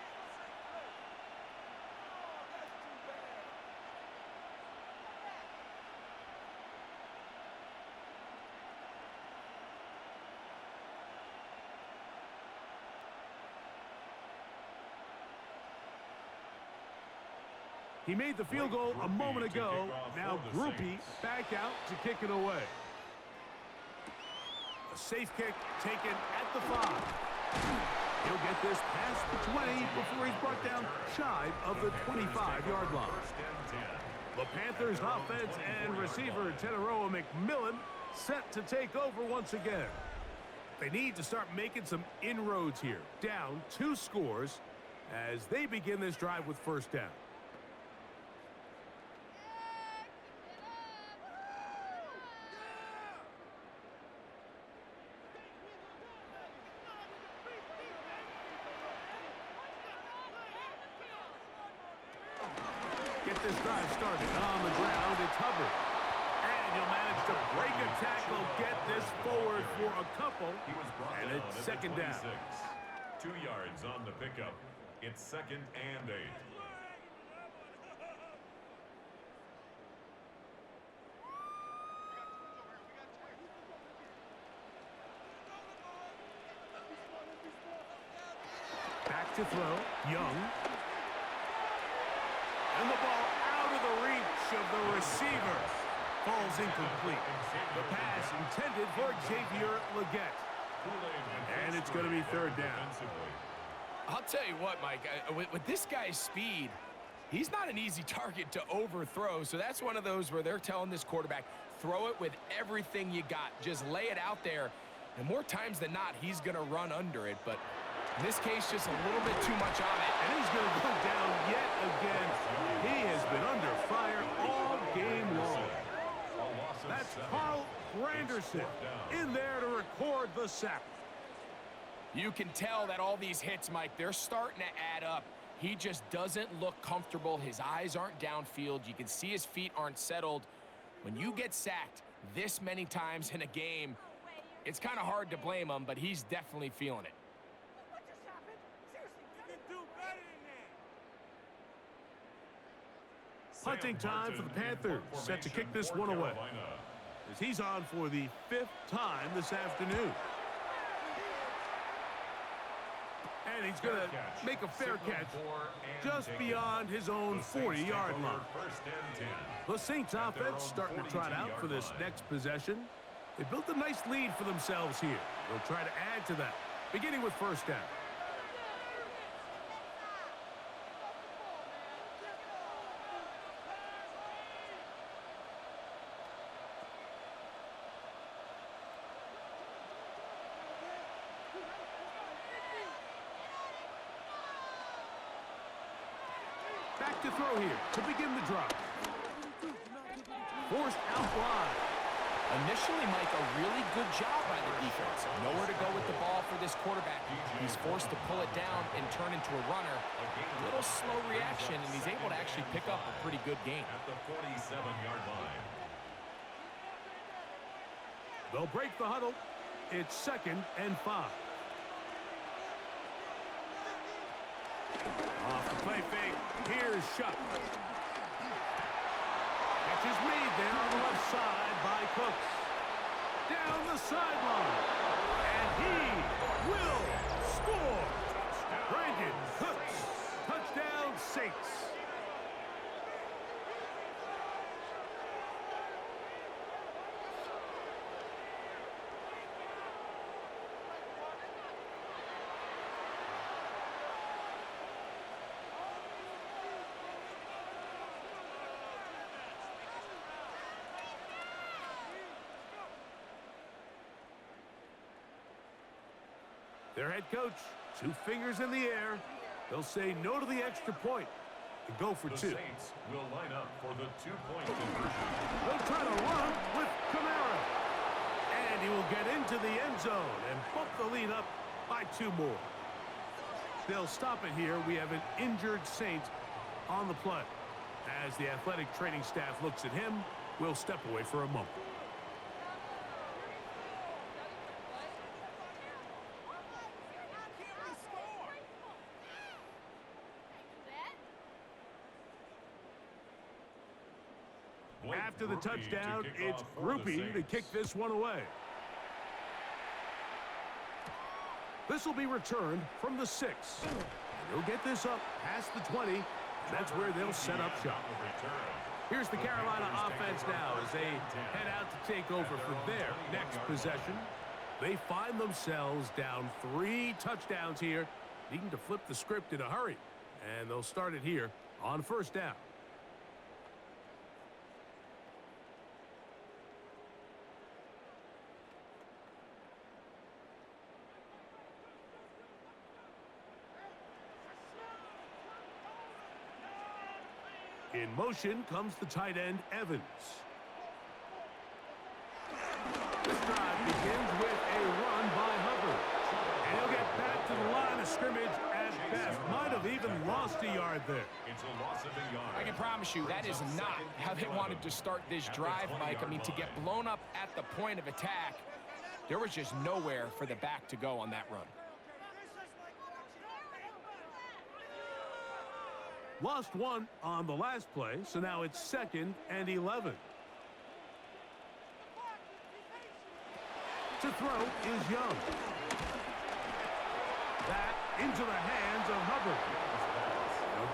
He made the field goal a moment ago. Now Groupie back out to kick it away. A safe kick taken at the 5. He'll get this past the 20 before he's brought down shy of the 25-yard line. The Panthers offense and receiver Teneroa McMillan set to take over once again. They need to start making some inroads here. Down 2 scores as they begin this drive with first down. Get this drive started on the ground. It's Hubbard. And he'll manage to break a tackle, get this forward for a couple, and it's 2nd down. 2 yards on the pickup. It's 2nd and 8. Back to throw, Young. And the ball out of the reach of the receiver. Falls incomplete. The pass intended for Xavier Legette. And it's going to be 3rd down. I'll tell you what, Mike, with this guy's speed, he's not an easy target to overthrow. So that's one of those where they're telling this quarterback, throw it with everything you got. Just lay it out there. And more times than not, he's going to run under it. But in this case, just a little bit too much on it. And he's going to go down yet again. He has been under fire all game long. That's Carl Granderson in there to record the sack. You can tell that all these hits, Mike, they're starting to add up. He just doesn't look comfortable. His eyes aren't downfield. You can see his feet aren't settled. When you get sacked this many times in a game, it's kind of hard to blame him, but he's definitely feeling it. Punting time for the Panthers, set to kick this one away, as he's on for the 5th time this afternoon. And he's going to make a fair catch just beyond his own 40-yard line. The Saints offense starting to trot out for this next possession. They built a nice lead for themselves here. They'll try to add to that, beginning with first down. Back to throw here to begin the drive. Forced out wide. Initially, Mike, a really good job by the defense. Nowhere to go with the ball for this quarterback. He's forced to pull it down and turn into a runner. A little slow reaction, and he's able to actually pick up a pretty good gain. At the 47-yard line. They'll break the huddle. It's 2nd and 5. Off the play fake. Here's Shuck. Catch is made there on the left side by Cooks. Down the sideline. And he will score. Brandon Cooks. Touchdown, Saints. Their head coach, 2 fingers in the air. They'll say no to the extra point and go for 2. The Saints will line up for the 2-point conversion. They'll try to run with Kamara. And he will get into the end zone and bump the lead up by 2 more. They'll stop it here. We have an injured Saint on the play. As the athletic training staff looks at him, we'll step away for a moment. After the touchdown, it's Groupie to kick this one away. This will be returned from the 6. And they'll get this up past the 20. And that's where they'll set up shop. Here's the Carolina offense now as they head out to take over for their next possession. They find themselves down 3 touchdowns here, needing to flip the script in a hurry. And they'll start it here on first down. In motion comes the tight end, Evans. This drive begins with a run by Hubbard. And he'll get back to the line of scrimmage at best. Might have even lost a yard there. It's a loss of a yard. I can promise you that is not how they wanted to start this drive, Mike. I mean, to get blown up at the point of attack, there was just nowhere for the back to go on that run. Lost 1 on the last play, so now it's 2nd and 11. To throw is Young. That into the hands of Hubbard.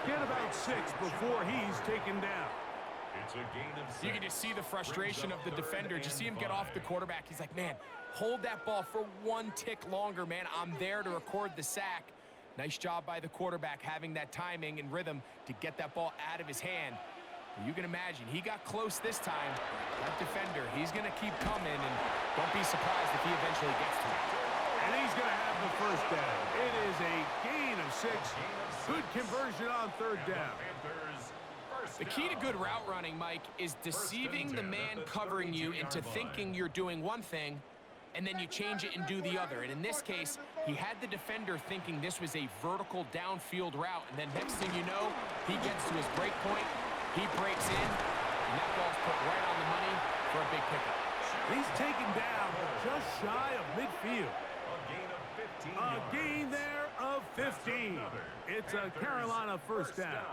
They'll get about 6 before he's taken down. It's a gain of 6. You can just see the frustration of the defender. Just see him get off the quarterback. He's like, man, hold that ball for 1 tick longer, man. I'm there to record the sack. Nice job by the quarterback having that timing and rhythm to get that ball out of his hand. You can imagine, he got close this time. That defender, he's going to keep coming, and don't be surprised if he eventually gets to it. And he's going to have the first down. It is a gain of 6. Good conversion on 3rd down. The key to good route running, Mike, is deceiving the man covering you into thinking you're doing one thing and then you change it and do the other. And in this case, he had the defender thinking this was a vertical downfield route, and then next thing you know, he gets to his break point, he breaks in, and that ball's put right on the money for a big pickup. He's taken down just shy of midfield. A gain there of 15. It's a Carolina first down.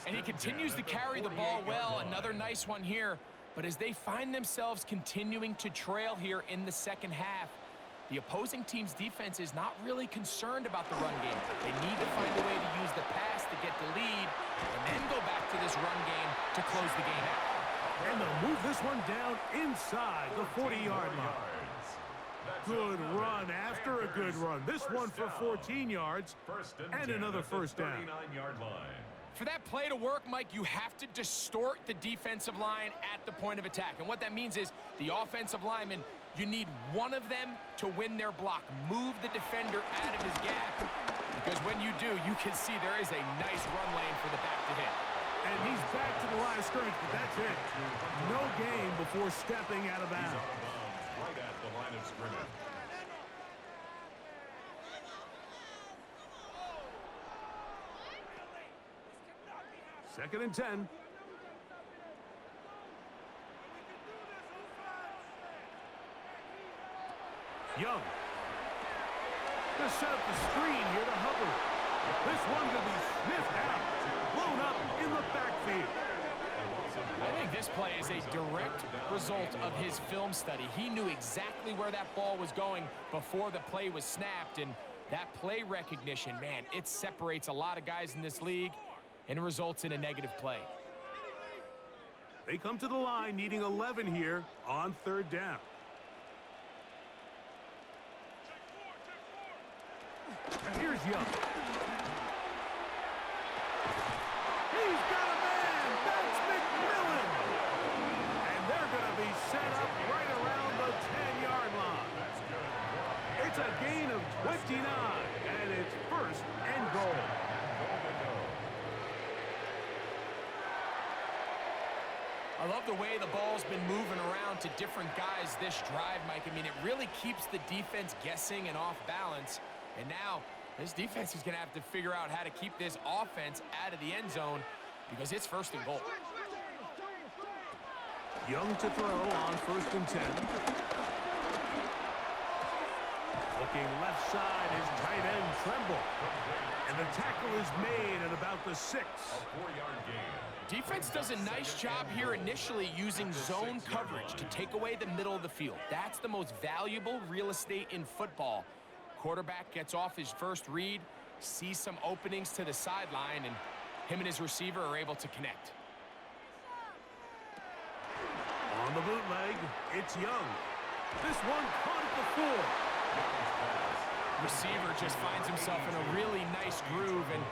And he continues to carry the ball well. Another nice one here. But as they find themselves continuing to trail here in the second half, the opposing team's defense is not really concerned about the run game. They need to find a way to use the pass to get the lead and then go back to this run game to close the game out. And they'll move this one down inside the 40-yard line. Good run after a good run. This one for 14 yards and another first down. For that play to work, Mike, you have to distort the defensive line at the point of attack. And what that means is the offensive lineman, you need one of them to win their block. Move the defender out of his gap. Because when you do, you can see there is a nice run lane for the back to hit. And he's back to the line of scrimmage, but that's it. No gain before stepping out of bounds. Right at the line of scrimmage. Second and 10. Young. Just set up the screen here to Hubbard. This one could be sniffed out. Blown up in the backfield. I think this play is a direct result of his film study. He knew exactly where that ball was going before the play was snapped, and that play recognition, man, it separates a lot of guys in this league and results in a negative play. They come to the line needing 11 here on third down. Here's Young. He's got a man. That's McMillan. And they're going to be set up right around the 10-yard line. It's a gain of 29, and it's first and goal. I love the way the ball's been moving around to different guys this drive, Mike. I mean, it really keeps the defense guessing and off balance. And now, this defense is going to have to figure out how to keep this offense out of the end zone because it's first and goal. Young to throw on first and 10. Looking left side is tight end Tremble. And the tackle is made at about the 6. A 4-yard gain. Defense does a nice job here initially using zone coverage to take away the middle of the field. That's the most valuable real estate in football. Quarterback gets off his first read, sees some openings to the sideline, and him and his receiver are able to connect. On the bootleg, it's Young. This one caught at the 4. Receiver just finds himself in a really nice groove, and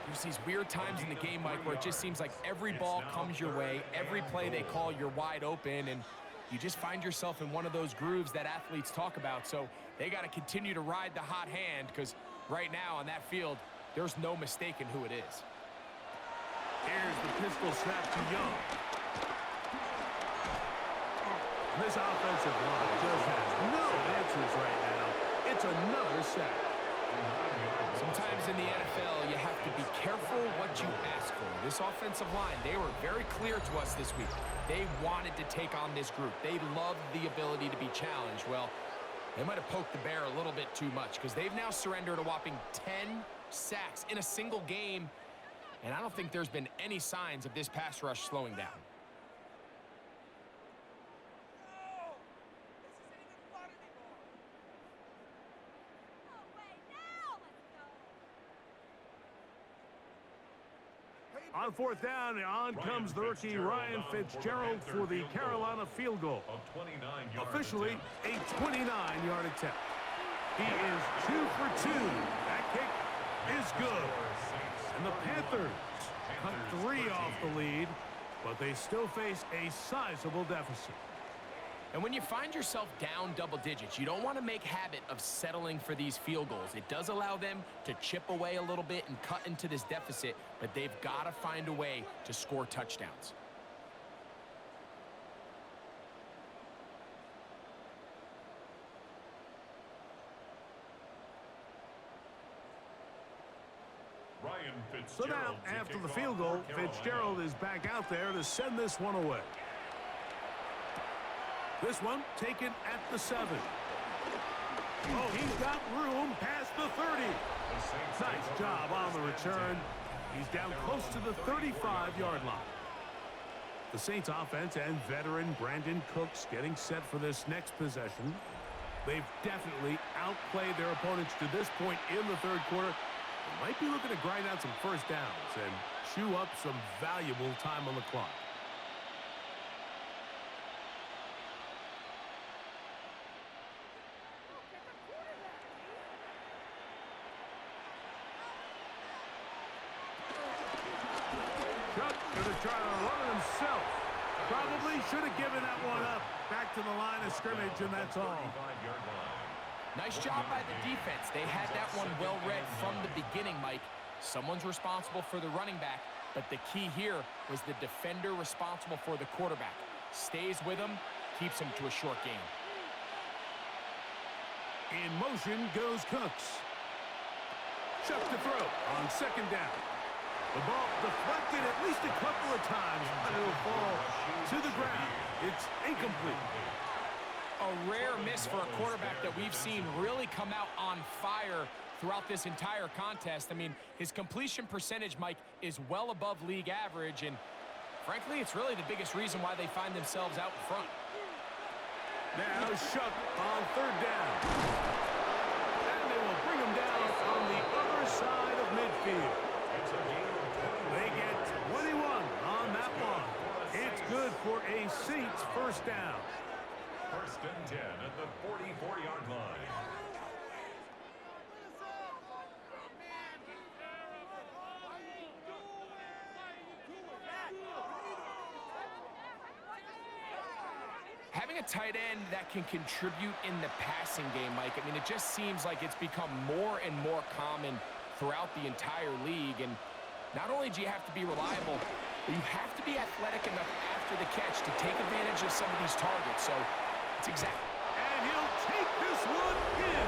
there's these weird times in the game, Mike, where it just seems like every ball comes your way, every play they call, you're wide open, and you just find yourself in one of those grooves that athletes talk about. So they got to continue to ride the hot hand because right now on that field, there's no mistaking who it is. Here's the pistol snap to Young. This offensive line just has no answers right now. It's another sack. Sometimes in the NFL, you have to be careful what you ask for. This offensive line, they were very clear to us this week. They wanted to take on this group. They loved the ability to be challenged. Well, they might have poked the bear a little bit too much because they've now surrendered a whopping 10 sacks in a single game, and I don't think there's been any signs of this pass rush slowing down. On fourth down, on comes the rookie Ryan Fitzgerald for the Carolina field goal. Officially a 29-yard attempt. He is 2 for 2. That kick is good. And the Panthers cut 3 off the lead, but they still face a sizable deficit. And when you find yourself down double digits, you don't want to make habit of settling for these field goals. It does allow them to chip away a little bit and cut into this deficit, but they've got to find a way to score touchdowns. So now, after the field goal, Fitzgerald is back out there to send this one away. This one taken at the 7. Oh, he's got room past the 30. Nice job on the return. He's down close to the 35-yard line. The Saints offense and veteran Brandon Cooks getting set for this next possession. They've definitely outplayed their opponents to this point in the third quarter. They might be looking to grind out some first downs and chew up some valuable time on the clock. Chuck going to try to run it himself. Probably should have given that one up. Back to the line of scrimmage, and that's all. Nice job by the defense. They had that one well read from the beginning, Mike. Someone's responsible for the running back, but the key here was the defender responsible for the quarterback. Stays with him, keeps him to a short gain. In motion goes Cooks. Chuck to throw on second down. The ball deflected at least a couple of times, but it'll fall to the ground. It's incomplete. A rare miss for a quarterback that we've seen really come out on fire throughout this entire contest. I mean, his completion percentage, Mike, is well above league average, and frankly, it's really the biggest reason why they find themselves out in front. Now Shuck on third down. And they will bring him down on the other side of midfield. They get 21 on that one. It's good for a Saints first down. First and 10 at the 44-yard line. Having a tight end that can contribute in the passing game, Mike, I mean, it just seems like it's become more and more common throughout the entire league. And not only do you have to be reliable, but you have to be athletic enough after the catch to take advantage of some of these targets. So it's exact. And he'll take this one in.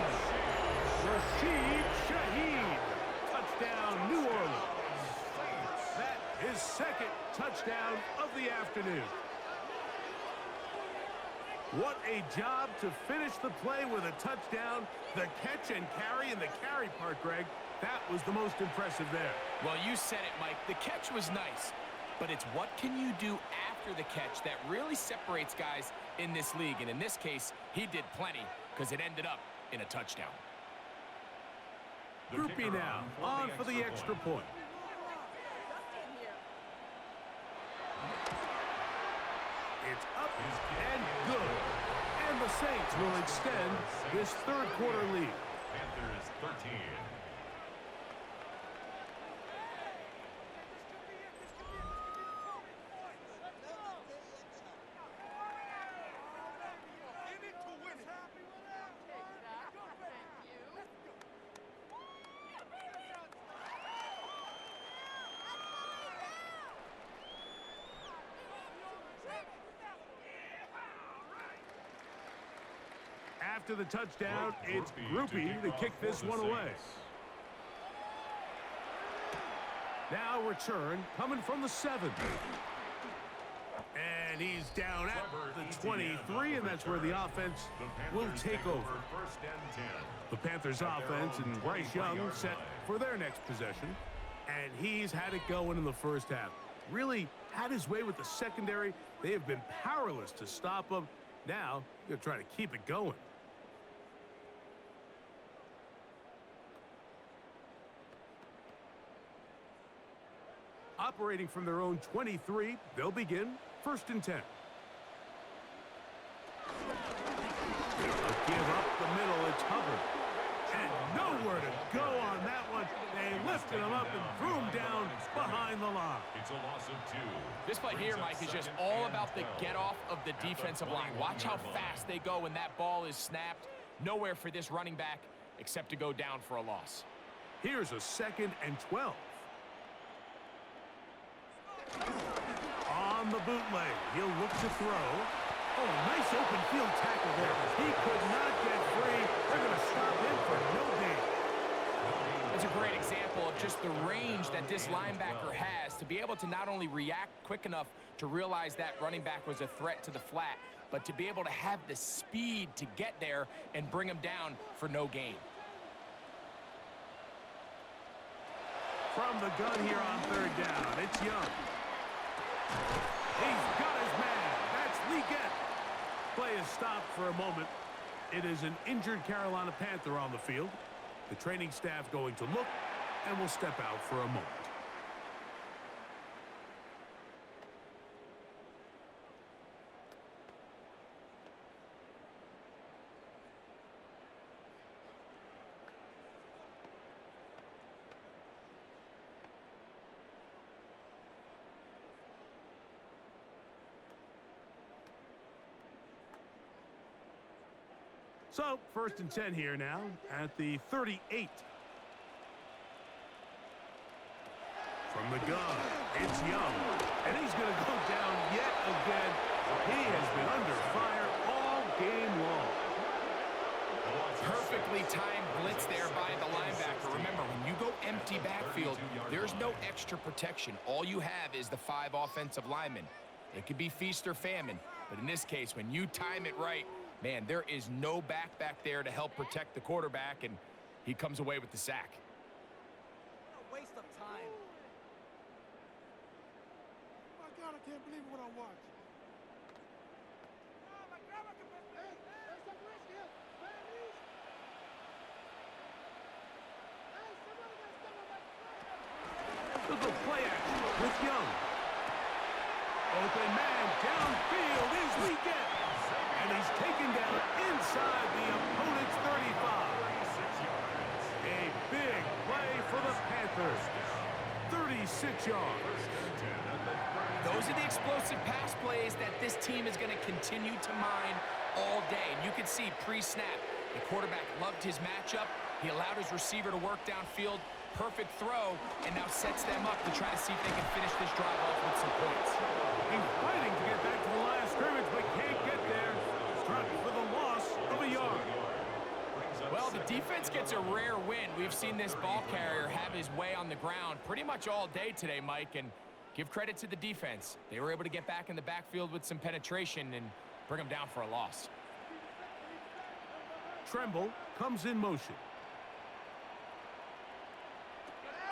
Rashid Shaheed. Touchdown, New Orleans. That is second touchdown of the afternoon. What a job to finish the play with a touchdown. The catch and carry, and the carry part, Greg, that was the most impressive there. Well, you said it, Mike. The catch was nice, but it's what can you do after the catch that really separates guys in this league. And in this case, he did plenty because it ended up in a touchdown. Groupie now, on for the extra point. It's up and good. And the Saints will extend this third quarter lead. Panthers 13. After the touchdown, it's Groupie to kick this one away. Now return coming from the 7. And he's down at the 23, and that's where the offense will take over. The Panthers offense and Bryce Young set for their next possession. And he's had it going in the first half. Really had his way with the secondary. They have been powerless to stop him. Now, they're trying to keep it going. Operating from their own 23, they'll begin first and 10. They'll give up the middle, it's Hubbard. And nowhere to go on that one. They lifted him up and threw him down behind the line. It's a loss of 2. This play here, Mike, is just all about the get-off of the defensive line. Watch how fast they go when that ball is snapped. Nowhere for this running back except to go down for a loss. Here's a 2nd and 12. On the bootleg, he'll look to throw. Oh, nice open field tackle there. He could not get free. They're going to stop him for no gain. It's a great example of just the range that this linebacker has to be able to not only react quick enough to realize that running back was a threat to the flat, but to be able to have the speed to get there and bring him down for no gain. From the gun here on third down, it's Young. He's got his man. That's Leggett. Play is stopped for a moment. It is an injured Carolina Panther on the field. The training staff going to look and will step out for a moment. So, 1st and 10 here now at the 38. From the gun, it's Young. And he's going to go down yet again. He has been under fire all game long. Perfectly timed blitz there by the linebacker. Remember, when you go empty backfield, there's no extra protection. All you have is the 5 offensive linemen. It could be feast or famine, but in this case, when you time it right, man, there is no back there to help protect the quarterback, and he comes away with the sack. What a waste of time. Oh my God, I can't believe what I'm watching. Look at play action with Young. Open man downfield is Leggett. And he's taken down inside the opponent's 35. A big play for the Panthers. 36 yards. Those are the explosive pass plays that this team is going to continue to mine all day. And you can see pre-snap, the quarterback loved his matchup. He allowed his receiver to work downfield. Perfect throw, and now sets them up to try to see if they can finish this drive off with some points. He's fighting to get back to the line of scrimmage, but can't get there. Struck for the loss of a yard. Well, the defense gets a rare win. We've seen this ball carrier have his way on the ground pretty much all day today, Mike, and give credit to the defense. They were able to get back in the backfield with some penetration and bring them down for a loss. Tremble comes in motion.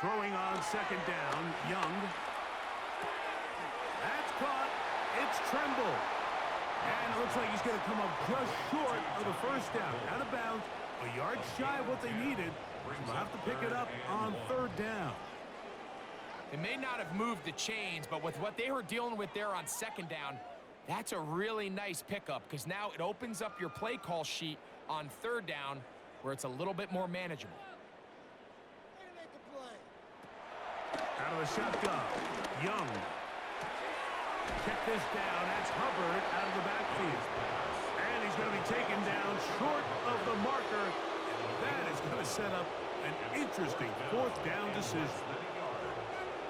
Throwing on 2nd down, Young. That's caught. It's Tremble. And it looks like he's going to come up just short of the 1st down. Out of bounds, a yard shy of what they needed. They'll have to pick it up on 3rd down. They may not have moved the chains, but with what they were dealing with there on 2nd down, that's a really nice pickup because now it opens up your play call sheet on 3rd down where it's a little bit more manageable. Out of the shotgun, Young. Check this down. That's Hubbard out of the backfield. And he's going to be taken down short of the marker. And that is going to set up an interesting 4th down decision.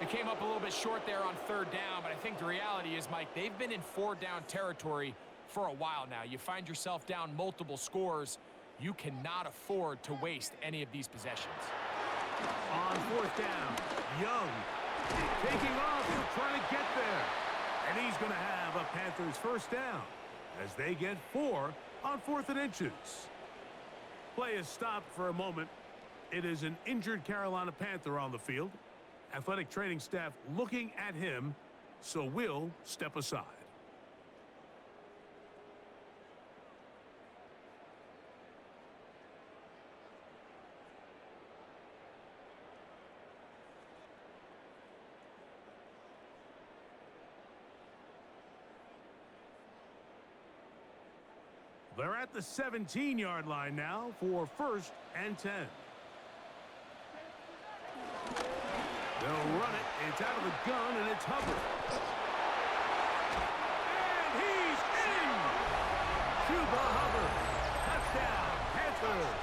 It came up a little bit short there on 3rd down, but I think the reality is, Mike, they've been in 4th-down territory for a while now. You find yourself down multiple scores. You cannot afford to waste any of these possessions. On 4th down, Young taking off. He'll try to get there. And he's going to have a Panthers 1st down as they get 4 on 4th and inches. Play is stopped for a moment. It is an injured Carolina Panther on the field. Athletic training staff looking at him, so we'll step aside. They're at the 17-yard line now for 1st and 10. They'll run it. It's out of the gun, and it's Hubbard. And he's in! Cuba Hubbard. Touchdown, Panthers.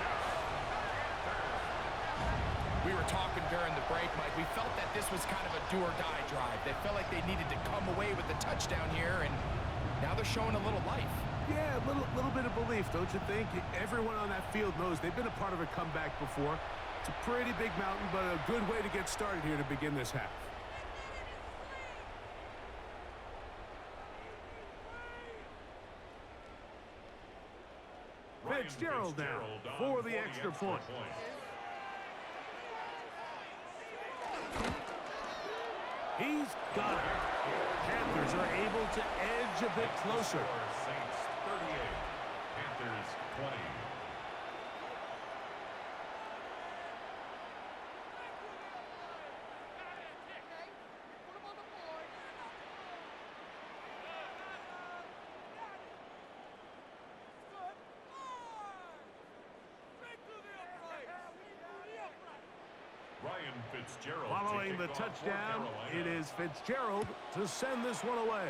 We were talking during the break, Mike. We felt that this was kind of a do-or-die drive. They felt like they needed to come away with the touchdown here, and now they're showing a little life. Yeah, a little bit of belief, don't you think? Everyone on that field knows they've been a part of a comeback before. It's a pretty big mountain, but a good way to get started here to begin this half. Fitzgerald now for the extra point. He's got it. Panthers are able to edge a bit closer. Saints 38, Panthers 20. Following the touchdown, it is Fitzgerald to send this one away.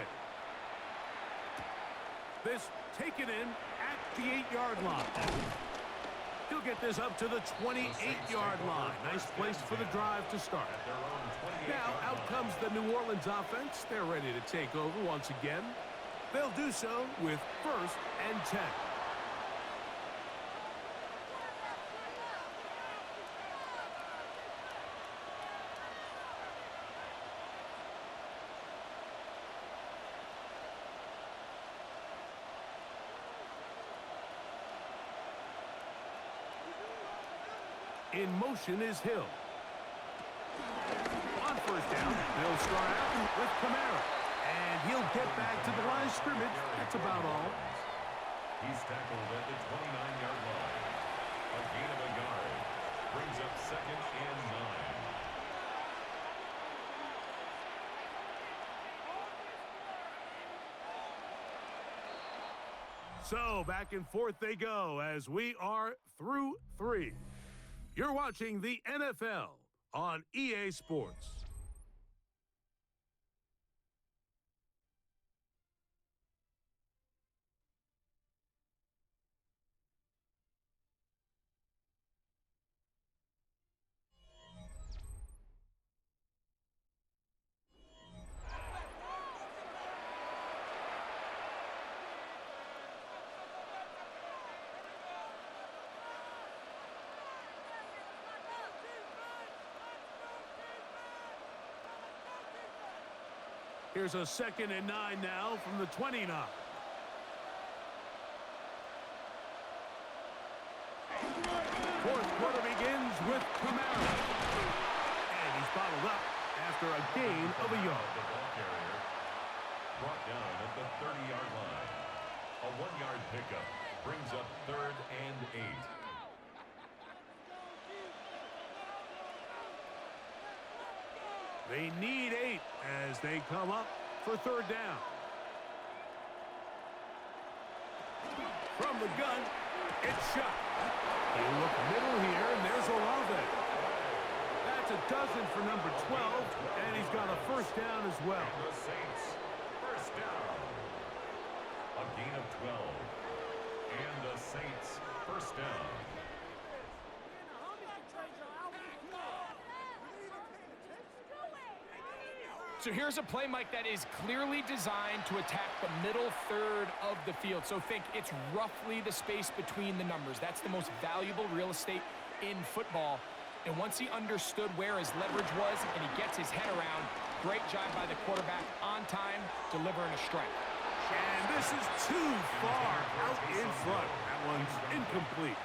This taken in at the 8-yard line. He'll get this up to the 28-yard line. Nice place for the drive to start. Now out comes the New Orleans offense. They're ready to take over once again. They'll do so with 1st and 10. In motion is Hill. On 1st down, they'll start out with Camara. And he'll get back to the line of scrimmage. That's about all. He's tackled at the 29-yard line. A gain of a yard. Brings up 2nd and 9. So back and forth they go as we are through 3. You're watching the NFL on EA Sports. Here's a 2nd and 9 now from the 29. Fourth quarter begins with Camara. And he's bottled up after a gain of a yard. The ball carrier brought down at the 30-yard line. A 1-yard pickup brings up 3rd and 8. They need 8 as they come up for 3rd down. From the gun, it's shot. He'll look middle here, and there's Olave. That's a dozen for number 12, and he's got a 1st down as well. And the Saints, 1st down. A gain of 12. And the Saints, 1st down. So here's a play, Mike, that is clearly designed to attack the middle 3rd of the field. So think it's roughly the space between the numbers. That's the most valuable real estate in football. And once he understood where his leverage was and he gets his head around, great job by the quarterback on time, delivering a strike. And this is too far out in front. That one's incomplete.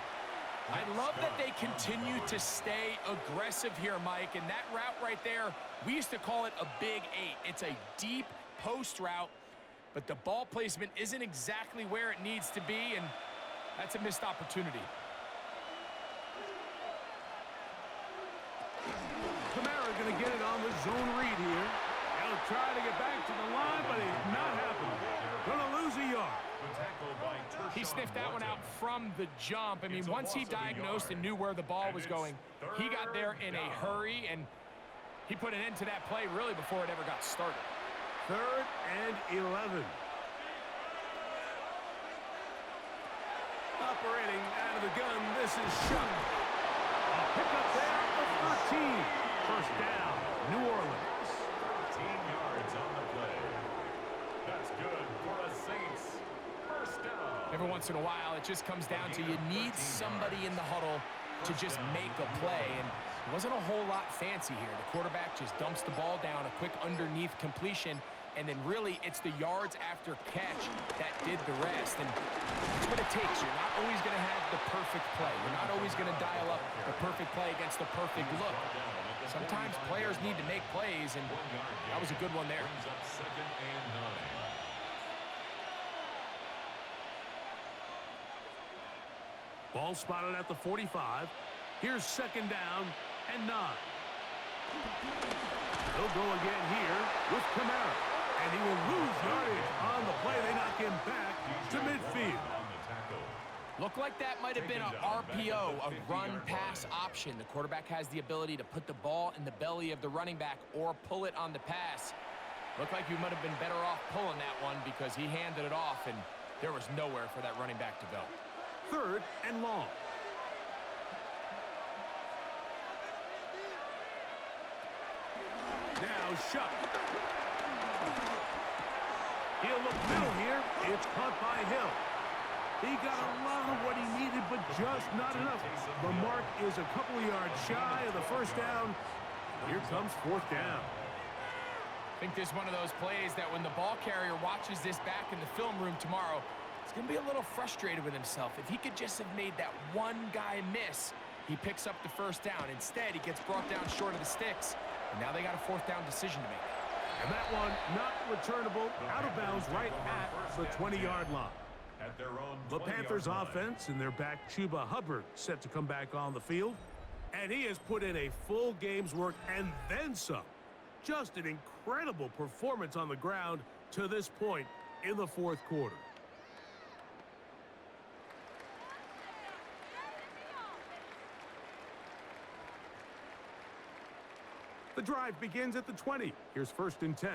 I love that they continue to stay aggressive here, Mike, and that route right there, we used to call it a big 8. It's a deep post route, but the ball placement isn't exactly where it needs to be, and that's a missed opportunity. Camara going to get it on the zone read here. He'll try to get back to the line, but it's not happening. Going to lose a yard. He sniffed that one out from the jump. I mean, once he diagnosed and knew where the ball was going, he got there in a hurry, and he put an end to that play really before it ever got started. 3rd and 11. Operating out of the gun, this is Shuck. A pickup there of 13. 1st down, New Orleans. 13 yards on the play. That's good for a Saints 1st down. Every once in a while, it just comes down to you need somebody in the huddle to just make a play, and it wasn't a whole lot fancy here. The quarterback just dumps the ball down, a quick underneath completion, and then really it's the yards after catch that did the rest. And that's what it takes. You're not always going to have the perfect play. You're not always going to dial up the perfect play against the perfect look. Sometimes players need to make plays, and that was a good one there. Ball spotted at the 45. Here's 2nd down and 9. He'll go again here with Camara. And he will lose yardage on the play. They knock him back to midfield. Looked like that might have been an RPO, a run-pass option. The quarterback has the ability to put the ball in the belly of the running back or pull it on the pass. Looked like you might have been better off pulling that one because he handed it off, and there was nowhere for that running back to go. 3rd and long. Now Shuck. He'll look middle here. It's caught by Hill. He got a lot of what he needed, but just not enough. The mark is a couple of yards shy of the 1st down. Here comes 4th down. I think this is one of those plays that when the ball carrier watches this back in the film room tomorrow, he's going to be a little frustrated with himself. If he could just have made that one guy miss, he picks up the 1st down. Instead, he gets brought down short of the sticks, and now they got a 4th down decision to make. And that one not returnable, out of bounds right at the 20-yard line. The Panthers offense and their back Chuba Hubbard set to come back on the field. And he has put in a full game's work and then some. Just an incredible performance on the ground to this point in the 4th quarter. The drive begins at the 20. Here's 1st and 10.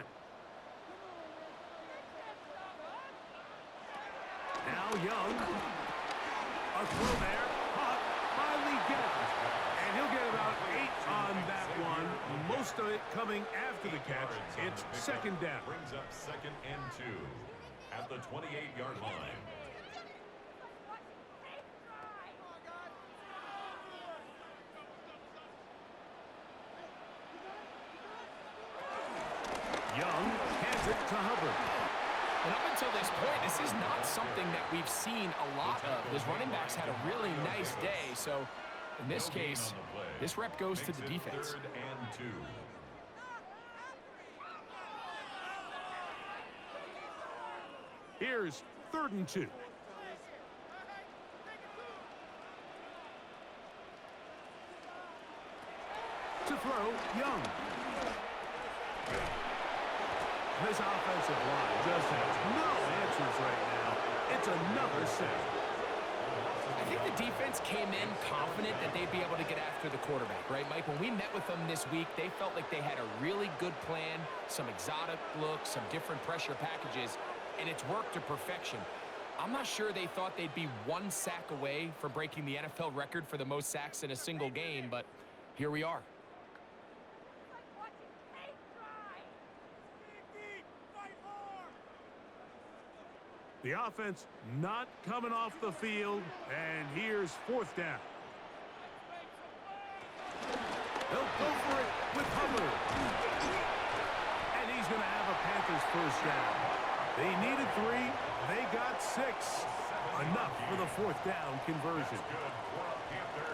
Now Young. A throw there. Caught by Leggett. And he'll get about 8 on that one. Most of it coming after the catch. It's 2nd down. Brings up 2nd and 2 at the 28-yard line. Young hands it to Hubbard. And up until this point, this is not something that we've seen a lot of. Those running backs had a really nice day. So in this case, this rep goes to the defense. 3rd and 2. Here's 3rd and 2. To throw, Young. This offensive line just has no answers right now. It's another sack. I think the defense came in confident that they'd be able to get after the quarterback, right, Mike? When we met with them this week, they felt like they had a really good plan, some exotic looks, some different pressure packages, and it's worked to perfection. I'm not sure they thought they'd be 1 sack away from breaking the NFL record for the most sacks in a single game, but here we are. The offense not coming off the field, and here's 4th down. He'll go for it with Hubbard. And he's going to have a Panthers 1st down. They needed 3. They got 6. Enough for the 4th down conversion.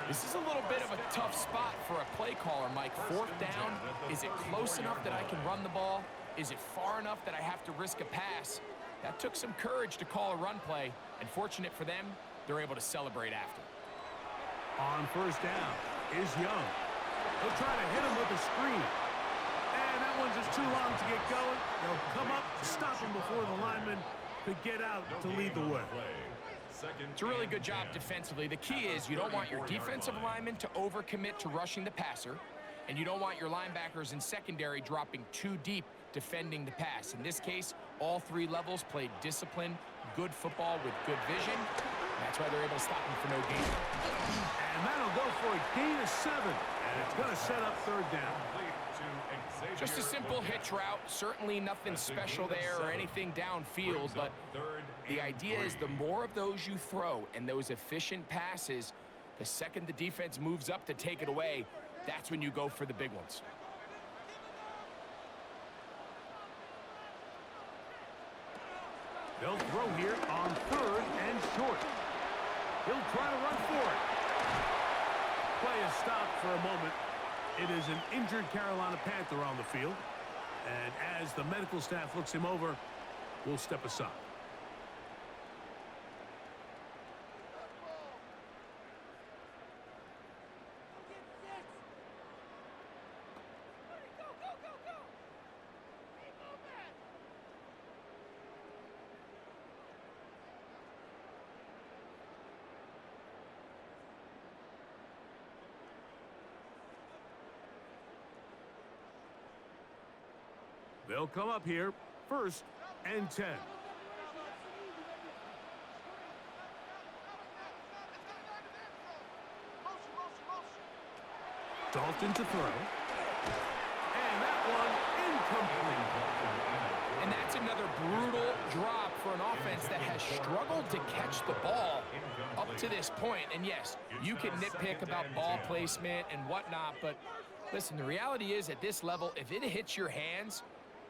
This is a little bit of a tough spot for a play caller, Mike. 4th down, is it close enough that I can run the ball? Is it far enough that I have to risk a pass? That took some courage to call a run play, and fortunate for them, they're able to celebrate after. On 1st down is Young. He'll try to hit him with a screen. And that one's just too long to get going. They'll come up, stop him before the lineman could get out to lead the way. It's a really good job defensively. The key is you don't want your defensive linemen to overcommit to rushing the passer, and you don't want your linebackers in secondary dropping too deep defending the pass. In this case, all 3 levels played disciplined, good football with good vision. That's why they're able to stop him for no gain. And that'll go for a gain of 7. And it's going to set up 3rd down. Just a simple hitch route. Certainly nothing special there or anything downfield, but the idea is the more of those you throw and those efficient passes, The second the defense moves up to take it away, that's when you go for the big ones. They'll throw here on 3rd and short. He'll try to run for it. Play is stopped for a moment. It is an injured Carolina Panther on the field. And as the medical staff looks him over, we'll step aside. They'll come up here, 1st and 10. Dalton to throw. And that one incomplete. And that's another brutal drop for an offense that has struggled to catch the ball up to this point. And yes, you can nitpick about ball placement and whatnot, but listen, the reality is at this level, if it hits your hands,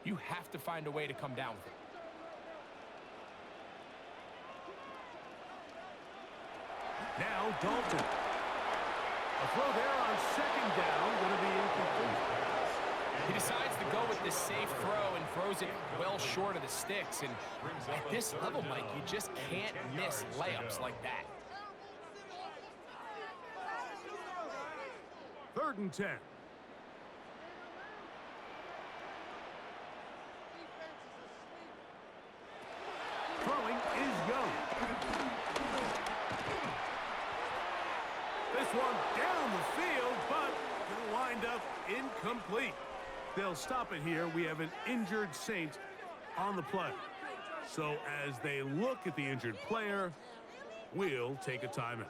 you have to find a way to come down with it. Now Dalton. A throw there on 2nd down, going to be incomplete. He decides to go with this safe throw and throws it well short of the sticks. And at this level, Mike, you just can't miss layups like that. 3rd and 10. Throwing is Young. This one down the field, but it'll wind up incomplete. They'll stop it here. We have an injured Saint on the play. So as they look at the injured player, we'll take a timeout.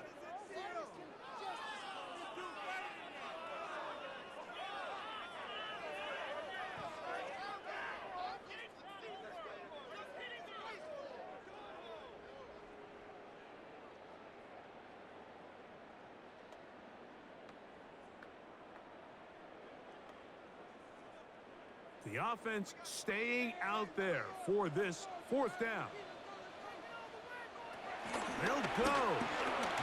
The offense staying out there for this 4th down. They'll go.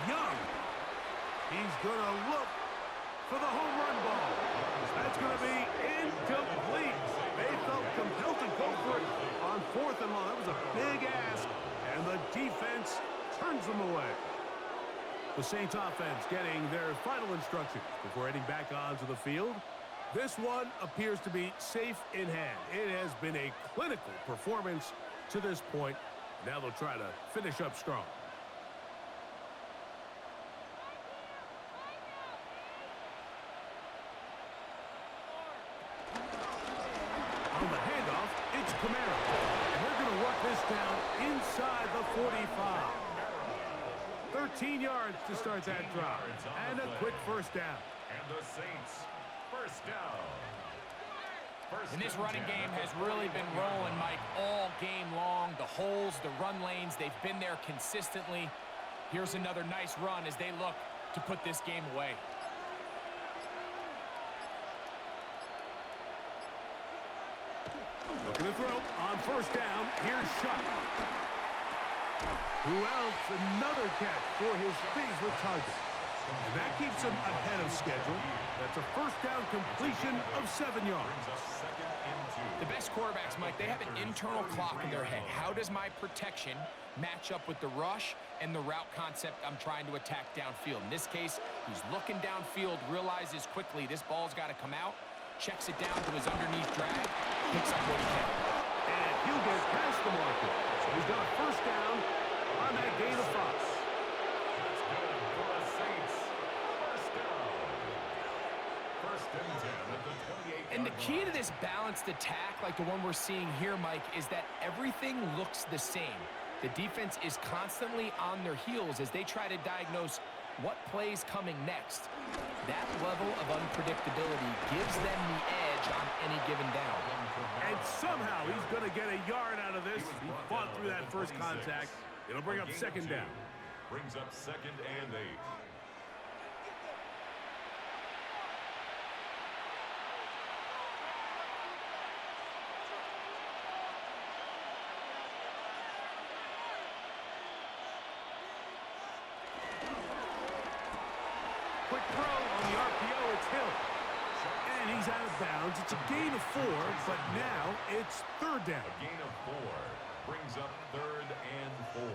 Young. He's going to look for the home run ball. That's going to be incomplete. They felt compelled to go for it on 4th and long. That was a big ask, and the defense turns them away. The Saints offense getting their final instructions before heading back onto the field. This one appears to be safe in hand. It has been a clinical performance to this point. Now they'll try to finish up strong. On the handoff, it's Camaro. And they're going to work this down inside the 45. 13 yards to start that drive. And a quick 1st down. And the Saints, 1st down. And this running game has really been rolling, Mike, all game long. The holes, the run lanes, they've been there consistently. Here's another nice run as they look to put this game away. Looking to throw on 1st down. Here's Shuck. Who else? Another catch for his favorite target. And that keeps him ahead of schedule. That's a 1st down completion of 7 yards. The best quarterbacks, Mike, they have an internal clock in their head. How does my protection match up with the rush and the route concept I'm trying to attack downfield? In this case, he's looking downfield, realizes quickly this ball's got to come out, checks it down to his underneath drag, picks up what he can. And he'll get past the marker. So he's got a 1st down on that gain of 5. And the key to this balanced attack, like the one we're seeing here, Mike, is that everything looks the same. The defense is constantly on their heels as they try to diagnose what play's coming next. That level of unpredictability gives them the edge on any given down. And somehow he's going to get a yard out of this. He fought through that first contact. It'll bring up 2nd down. Brings up 2nd and 8. Quick throw on the RPO. It's Hill. And he's out of bounds. It's a gain of 4, but now it's third down. A gain of 4 brings up 3rd and 4.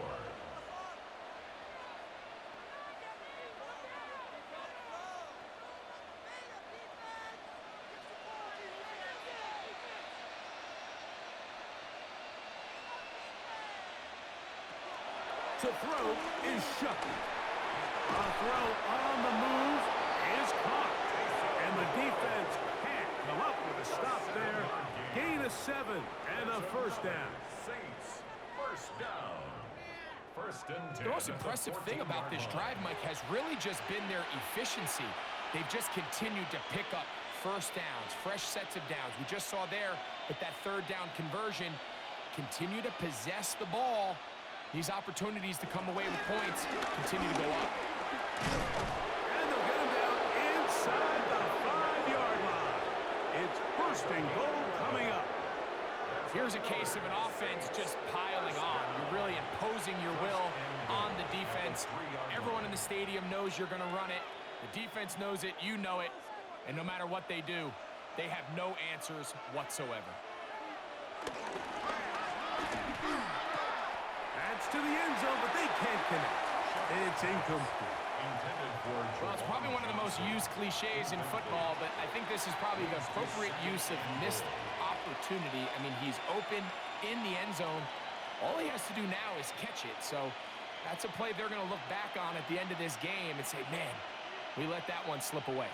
To throw is Shuck. A throw on the move is caught. And the defense can't come up with a stop there. Gain of 7 and a first down. Saints, first down. First and 10. The most impressive thing about this drive, Mike, has really just been their efficiency. They've just continued to pick up first downs, fresh sets of downs. We just saw there with that third down conversion, continue to possess the ball. These opportunities to come away with points continue to go up. And they'll get him down inside the 5-yard line. It's first and goal coming up. Here's a case of an offense just piling on. You're really imposing your will on the defense. Everyone in the stadium knows you're going to run it. The defense knows it, you know it. And no matter what they do, they have no answers whatsoever. That's to the end zone, but they can't connect. It's incomplete. Well, it's probably one of the most used cliches in football, but I think this is probably the appropriate use of missed opportunity. I mean, he's open in the end zone. All he has to do now is catch it. So that's a play they're going to look back on at the end of this game and say, man, we let that one slip away.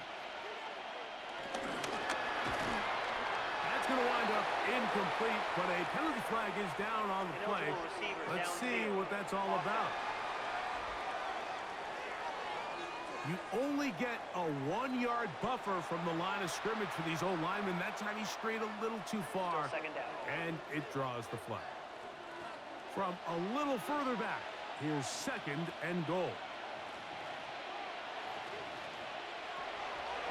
That's going to wind up incomplete, but a penalty flag is down on the play. Let's see what that's all about. You only get a 1-yard buffer from the line of scrimmage for these old linemen. That time he strayed a little too far, and it draws the flag. From a little further back, here's second and goal.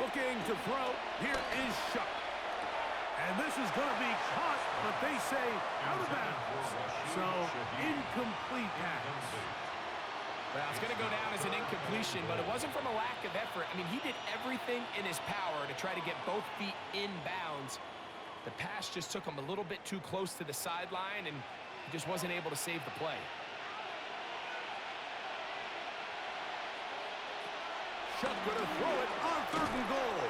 Looking to throw, here is Shuck. And this is going to be caught, but they say out of bounds. So, incomplete pass. Well, it's going to go down as an incompletion, but it wasn't from a lack of effort. I mean, he did everything in his power to try to get both feet in bounds. The pass just took him a little bit too close to the sideline, and he just wasn't able to save the play. Shuck going to throw it on third and goal.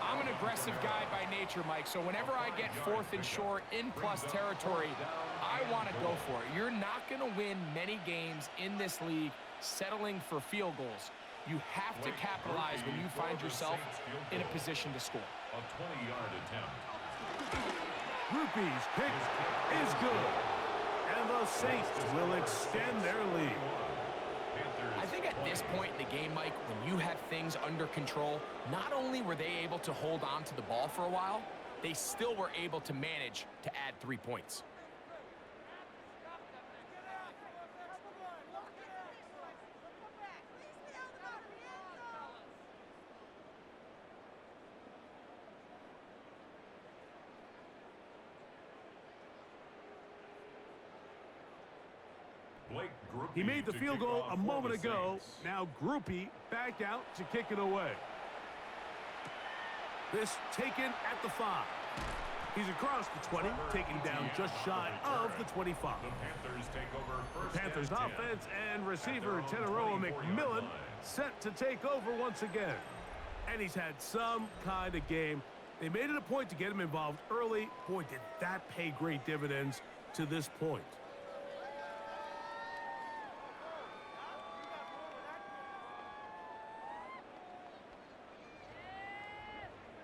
I'm an aggressive guy by nature, Mike, so whenever I get 4th and short in plus territory, I want to go for it. You're not going to win many games in this league settling for field goals. You have to capitalize when you find yourself in a position to score. A 20-yard attempt. Rupee's kick is good. And the Saints will extend their lead. I think at this point in the game, Mike, when you have things under control, not only were they able to hold on to the ball for a while, they still were able to manage to add 3 points. He made the field goal a moment ago. Now Groupie back out to kick it away. This taken at the 5. He's across the 20, taken down just shy of the 25. The Panthers take over first. Panthers offense and receiver Tenaroa McMillan set to take over once again. And he's had some kind of game. They made it a point to get him involved early. Boy, did that pay great dividends to this point.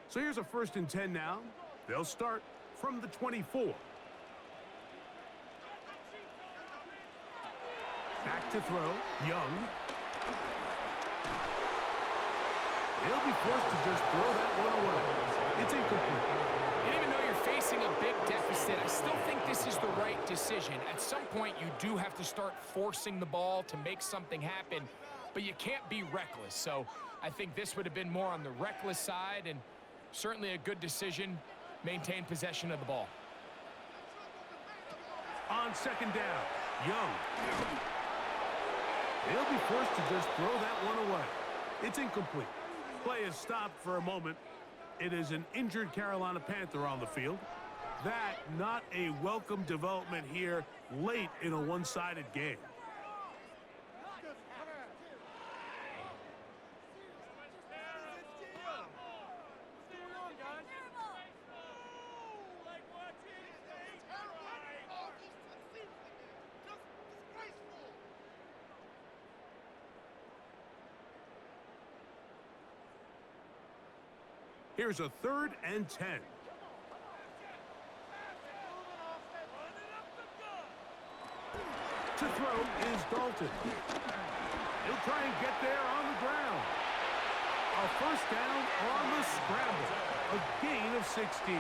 So here's a 1st and 10 now. They'll start from the 24. Back to throw. Young. He'll be forced to just throw that one away. It's incomplete. And even though you're facing a big deficit, I still think this is the right decision. At some point, you do have to start forcing the ball to make something happen, but you can't be reckless. So I think this would have been more on the reckless side, and certainly a good decision. Maintain possession of the ball. On second down, Young. He'll be forced to just throw that one away. It's incomplete. Play is stopped for a moment. It is an injured Carolina Panther on the field. That not a welcome development here late in a one-sided game. Here's a 3rd and 10. To throw is Dalton. He'll try and get there on the ground. A first down on the scramble. A gain of 16.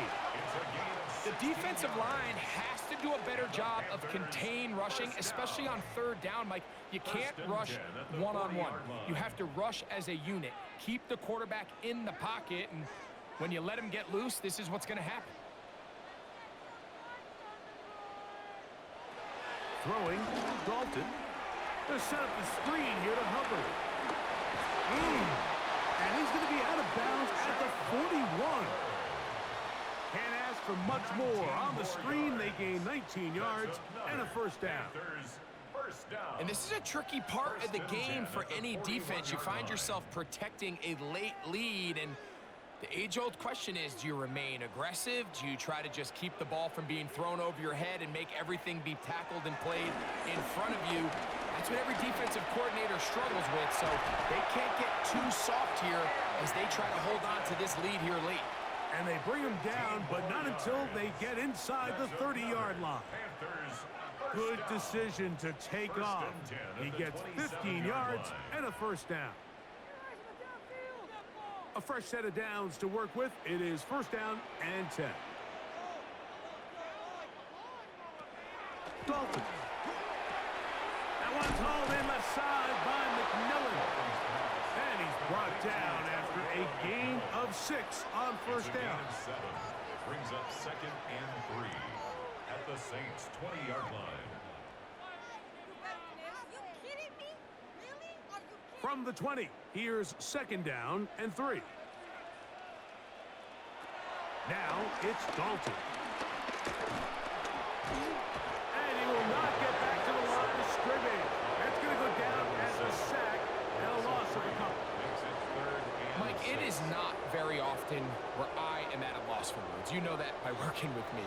The defensive line has to do a better job of contain rushing, especially on 3rd down, Mike. You can't rush one-on-one. You have to rush as a unit. Keep the quarterback in the pocket, and when you let him get loose, this is what's going to happen. Throwing, Dalton. They'll set up the screen here to Hubbard. And he's going to be out of bounds at the 41. Can't ask for much more. On the screen, they gain 19 yards and a first down. And this is a tricky part of the game for any defense. You find yourself protecting a late lead, and the age-old question is, do you remain aggressive? Do you try to just keep the ball from being thrown over your head and make everything be tackled and played in front of you? That's what every defensive coordinator struggles with, so they can't get too soft here as they try to hold on to this lead here late. And they bring him down, but not until they get inside the 30-yard line. Good decision to take off. He gets 15 yards and a first down. A fresh set of downs to work with. It is first down and 10. Dalton. That one's hauled in left side by McMillan. And he's brought down after a gain of 6 on first down. Brings up 2nd and 3 at the Saints' 20-yard line. From the 20, here's 2nd down and 3. Now it's Dalton. And he will not get back to the line of scrimmage. That's going to go down as a sack and a loss of a couple. Mike, it is not very often where I am at a loss for words. You know that by working with me.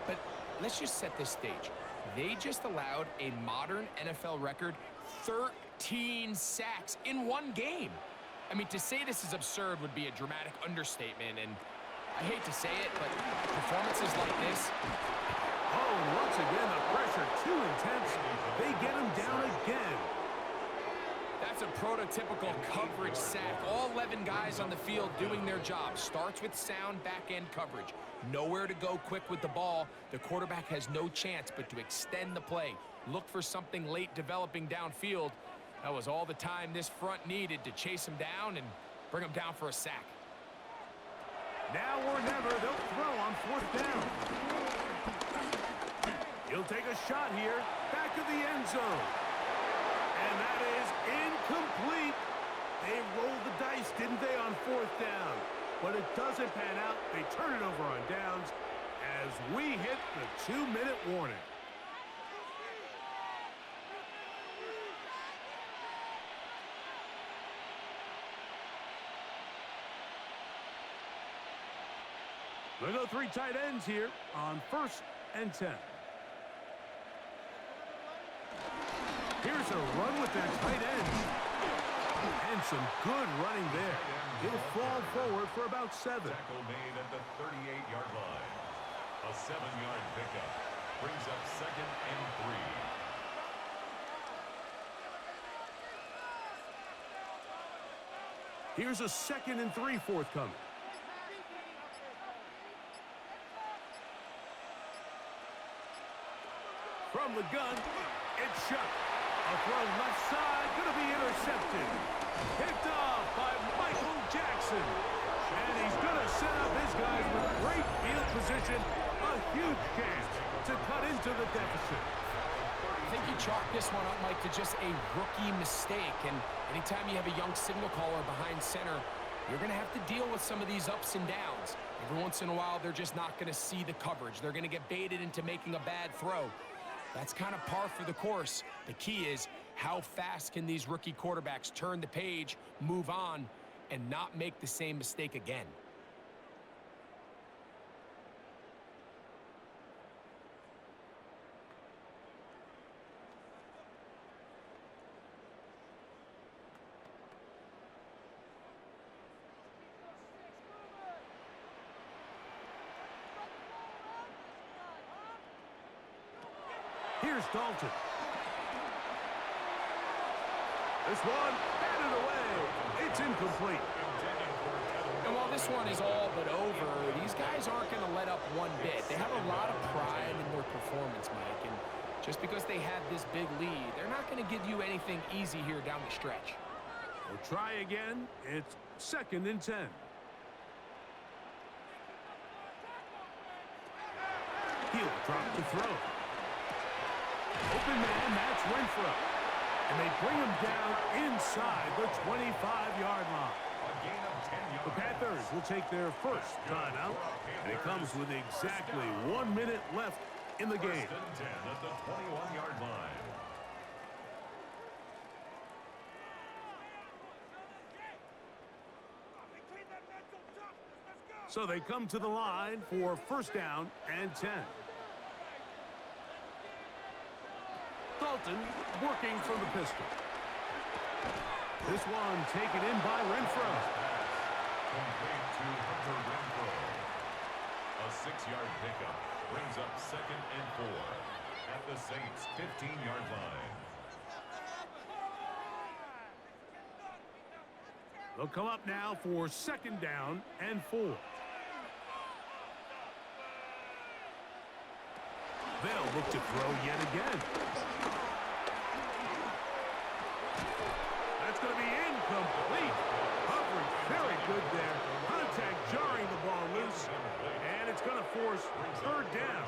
But let's just set this stage. They just allowed a modern NFL record 13 sacks in one game. I mean, to say this is absurd would be a dramatic understatement, and I hate to say it, but performances like this. Oh, once again, the pressure too intense. They get him down again. That's a prototypical coverage sack. All 11 guys on the field doing their job. Starts with sound back-end coverage. Nowhere to go quick with the ball. The quarterback has no chance but to extend the play. Look for something late developing downfield. That was all the time this front needed to chase him down and bring him down for a sack. Now or never, they'll throw on 4th down. He'll take a shot here, back of the end zone. And that is incomplete. They rolled the dice, didn't they, on 4th down? But it doesn't pan out. They turn it over on downs as we hit the 2-minute warning. We'll go 3 tight ends here on 1st and 10. Here's a run with their tight end. And some good running there. He'll fall forward for about 7. Tackle made at the 38-yard line. A 7-yard pickup brings up 2nd and 3. Here's a 2nd and 3 forthcoming. From the gun, it's shot. A throw left side, going to be intercepted. Picked off by Michael Jackson. And he's going to set up his guys with great field position. A huge chance to cut into the deficit. think you chalk this one up, Mike, to just a rookie mistake. And anytime you have a young signal caller behind center, you're going to have to deal with some of these ups and downs. Every once in a while, they're just not going to see the coverage. They're going to get baited into making a bad throw. That's kind of par for the course. The key is how fast can these rookie quarterbacks turn the page, move on, and not make the same mistake again. Here's Dalton. This one, batted away. It's incomplete. And while this one is all but over, these guys aren't going to let up one bit. They have a lot of pride in their performance, Mike. And just because they have this big lead, they're not going to give you anything easy here down the stretch. We'll try again. It's 2nd and 10. He'll drop to throw. Open man, that's Renfro. And they bring him down inside the 25-yard line. The Panthers will take their first timeout, and it comes with exactly 1 minute left in the game. 1st and 10 at the 21-yard line. So they come to the line for 1st down and 10. Dalton working from the pistol. This one taken in by Renfro. Complete to Hunter Renfro. A 6-yard pickup brings up 2nd and 4 at the Saints' 15-yard line. They'll come up now for 2nd down and 4. They'll look to throw yet again. That's going to be incomplete. Coverage very good there. Contact jarring the ball loose. And it's going to force 3rd down.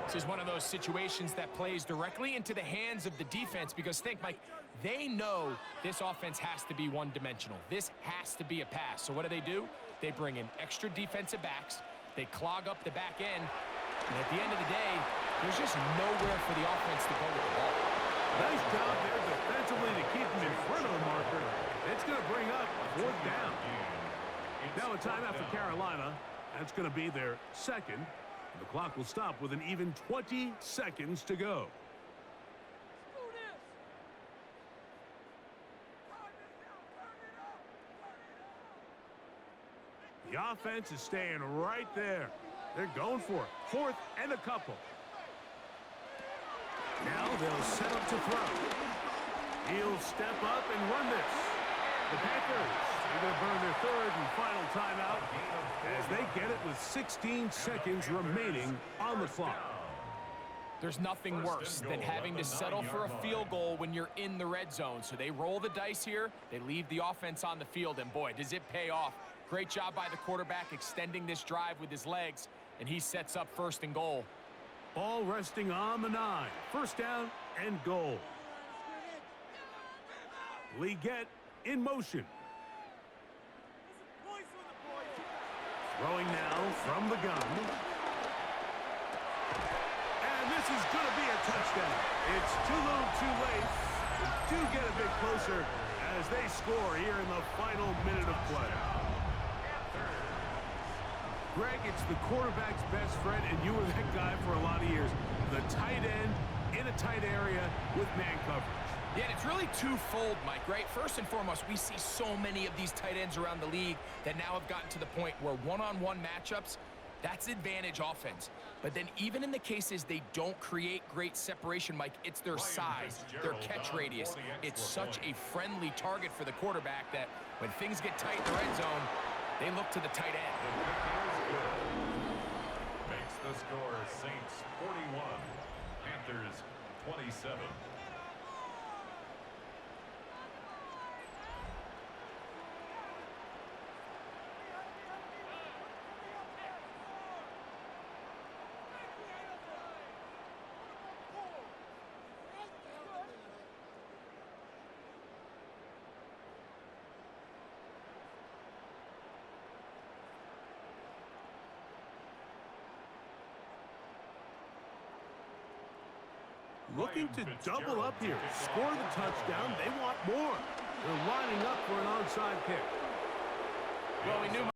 This is one of those situations that plays directly into the hands of the defense because think, Mike, they know this offense has to be one-dimensional. This has to be a pass. So what do? They bring in extra defensive backs. They clog up the back end. And at the end of the day, there's just nowhere for the offense to go with the ball. Nice job there defensively to keep him in front of the marker. It's going to bring up 4th down. Now a timeout for Carolina. That's going to be their 2nd. And the clock will stop with an even 20 seconds to go. The offense is staying right there. They're going for it. 4th and a couple. Now they'll set up to throw. He'll step up and run this. The Panthers are going to burn their 3rd and final timeout as they get it with 16 seconds remaining on the clock. There's nothing worse than having to settle for a field goal when you're in the red zone. So they roll the dice here. They leave the offense on the field, and boy, does it pay off. Great job by the quarterback extending this drive with his legs, and he sets up 1st and goal. Ball resting on the 9. 1st down and goal. Leggett in motion. Throwing now from the gun. And this is going to be a touchdown. It's too little too late. They do get a bit closer as they score here in the final minute of play. Greg, it's the quarterback's best friend, and you were that guy for a lot of years. The tight end in a tight area with man coverage. Yeah, and it's really twofold, Mike, right? First and foremost, we see so many of these tight ends around the league that now have gotten to the point where one-on-one matchups, that's advantage offense. But then even in the cases they don't create great separation, Mike, it's their size, their catch radius. It's such a friendly target for the quarterback that when things get tight in the red zone, they look to the tight end. Makes the score Saints 41, Panthers 27. looking to double up here. Score the touchdown. They want more. They're lining up for an onside kick. Well, we knew